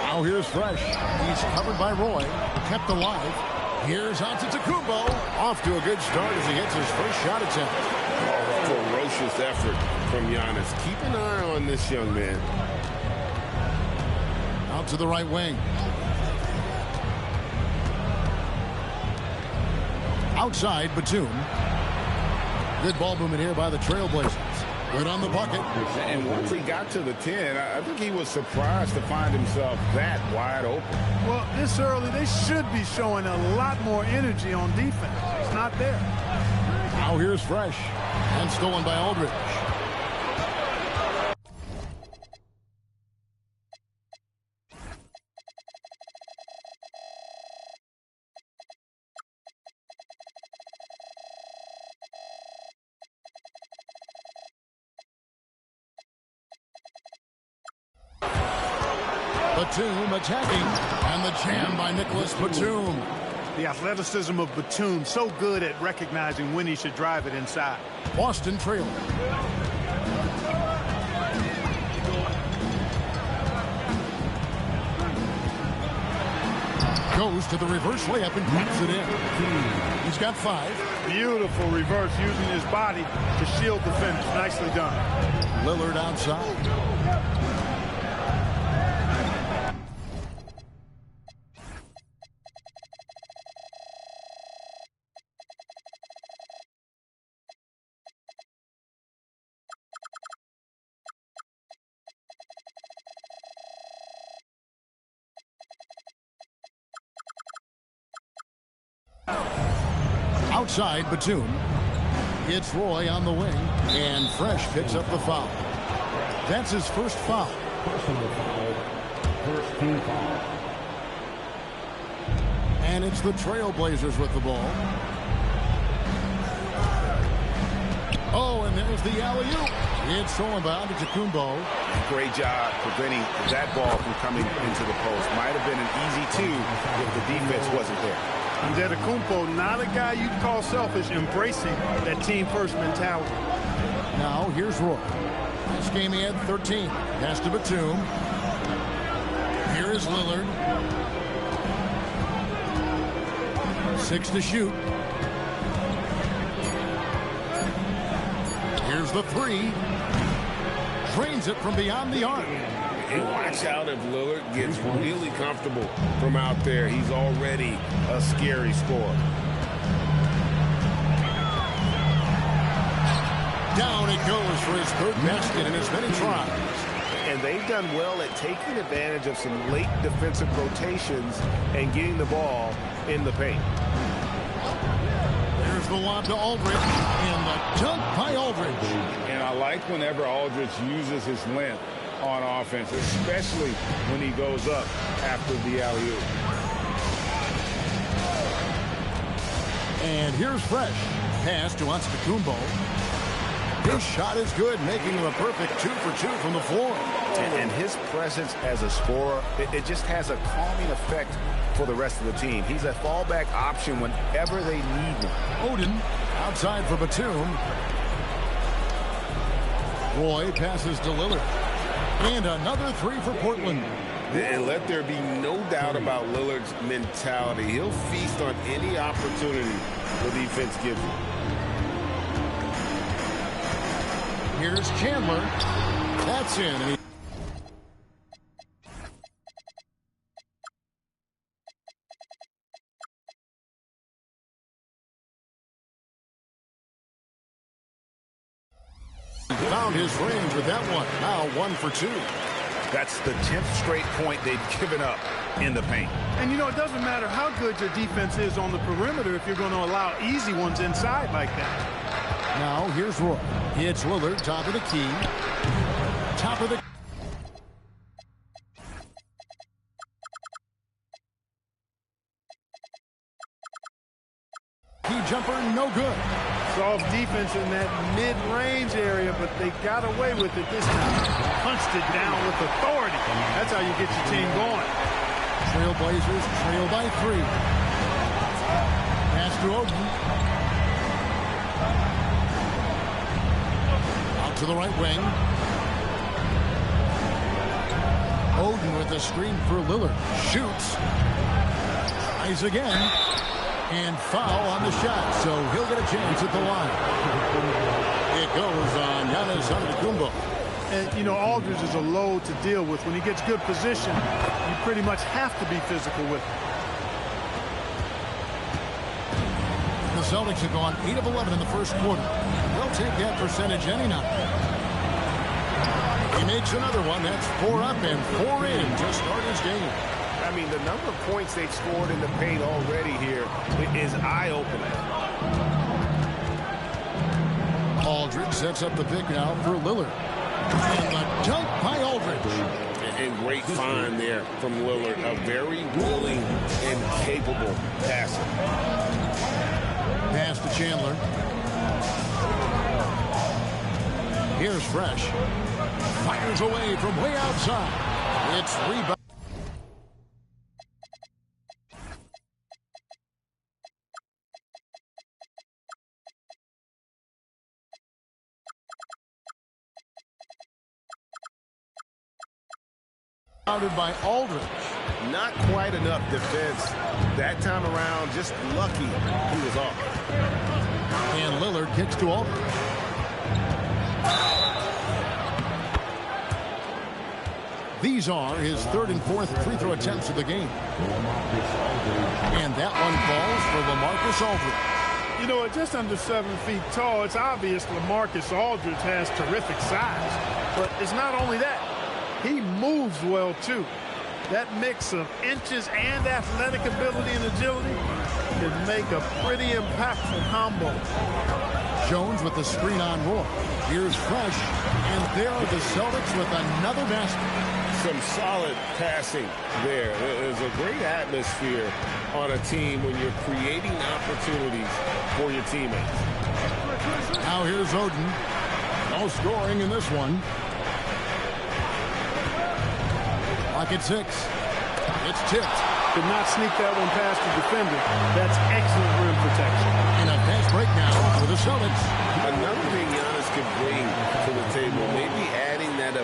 Now here's Fresh. He's covered by Roy. Kept alive. Here's Antetokounmpo. Off to a good start as he hits his first shot attempt. Oh, ferocious effort from Giannis. Keep an eye on this young man. Out to the right wing. Outside, Batum. Good ball movement here by the Trailblazers. Good on the bucket. And once he got to the 10, I think he was surprised to find himself that wide open. Well, this early, they should be showing a lot more energy on defense. It's not there. Now here's Fresh. And stolen by Aldridge. Batum attacking, and the jam by Nicholas Batum. The athleticism of Batum, so good at recognizing when he should drive it inside. Boston trailing. Goes to the reverse layup and puts it in. He's got 5. Beautiful reverse using his body to shield the finish. Nicely done. Lillard outside. Outside, Batum. It's Roy on the wing, and Fresh picks up the foul. That's his first foul. First team foul. And it's the Trailblazers with the ball. Oh, and there's the alley-oop. It's thrown by Antetokounmpo. Great job preventing that ball from coming into the post. Might have been an easy 2 if the defense wasn't there. Antetokounmpo, not a guy you'd call selfish, embracing that team-first mentality. Now, here's Roy. This game he had 13. Pass to Batum. Here is Lillard. 6 to shoot. Here's the 3. Drains it from beyond the arc. And watch out if Lillard gets really comfortable from out there. He's already a scary scorer. Down it goes for his third basket in as many tries. And they've done well at taking advantage of some late defensive rotations and getting the ball in the paint. There's the lob to Aldridge, and the dunk by Aldridge. And I like whenever Aldridge uses his length on offense, especially when he goes up after the alley-oop. And here's Fresh. Pass to Antetokounmpo. His shot is good, making him a perfect 2 for 2 from the floor. And his presence as a scorer, it just has a calming effect for the rest of the team. He's a fallback option whenever they need one. Oden outside for Batum. Roy passes to Lillard. And another 3 for Portland. And let there be no doubt about Lillard's mentality. He'll feast on any opportunity the defense gives him. Here's Chandler. That's in. And he found his range with that one. Now 1 for 2. That's the 10th straight point they've given up in the paint. And, you know, it doesn't matter how good your defense is on the perimeter if you're going to allow easy ones inside like that. Now here's Roy. It's Lillard, top of the key. Top of the... key jumper, no good. Soft defense in that mid-range area, but they got away with it this time. Punched it down with authority. That's how you get your team going. Trailblazers trail by 3. Pass to Oden. Out to the right wing. Oden with the screen for Lillard. Shoots. Tries again. And foul on the shot, so he'll get a chance at the line. It goes on Giannis Antetokounmpo. And, you know, Aldridge is a load to deal with. When he gets good position, you pretty much have to be physical with him. The Celtics have gone 8 of 11 in the first quarter. They'll take that percentage any night. He makes another one. That's 4 up and 4 in to start his game. I mean, the number of points they've scored in the paint already here is eye-opening. Aldridge sets up the pick now for Lillard. And the dunk by Aldridge. And great find there from Lillard. A very willing and capable passer. Pass to Chandler. Here's Fresh. Fires away from way outside. It's rebound. By Aldridge. Not quite enough defense that time around. Just lucky he was off. And Lillard kicks to Aldridge. These are his 3rd and 4th free throw attempts of the game. And that one falls for LaMarcus Aldridge. You know, at just under 7 feet tall, it's obvious LaMarcus Aldridge has terrific size. But it's not only that. He moves well, too. That mix of inches and athletic ability and agility can make a pretty impactful combo. Jones with the screen on Roy. Here's Fresh. And there are the Celtics with another basket. Some solid passing there. There's a great atmosphere on a team when you're creating opportunities for your teammates. Now here's Oden. No scoring in this one. Clock at 6. It's tipped. Did not sneak that one past the defender. That's excellent rim protection. And a fast break now for the Celtics. Another thing Giannis could bring to the table, maybe adding that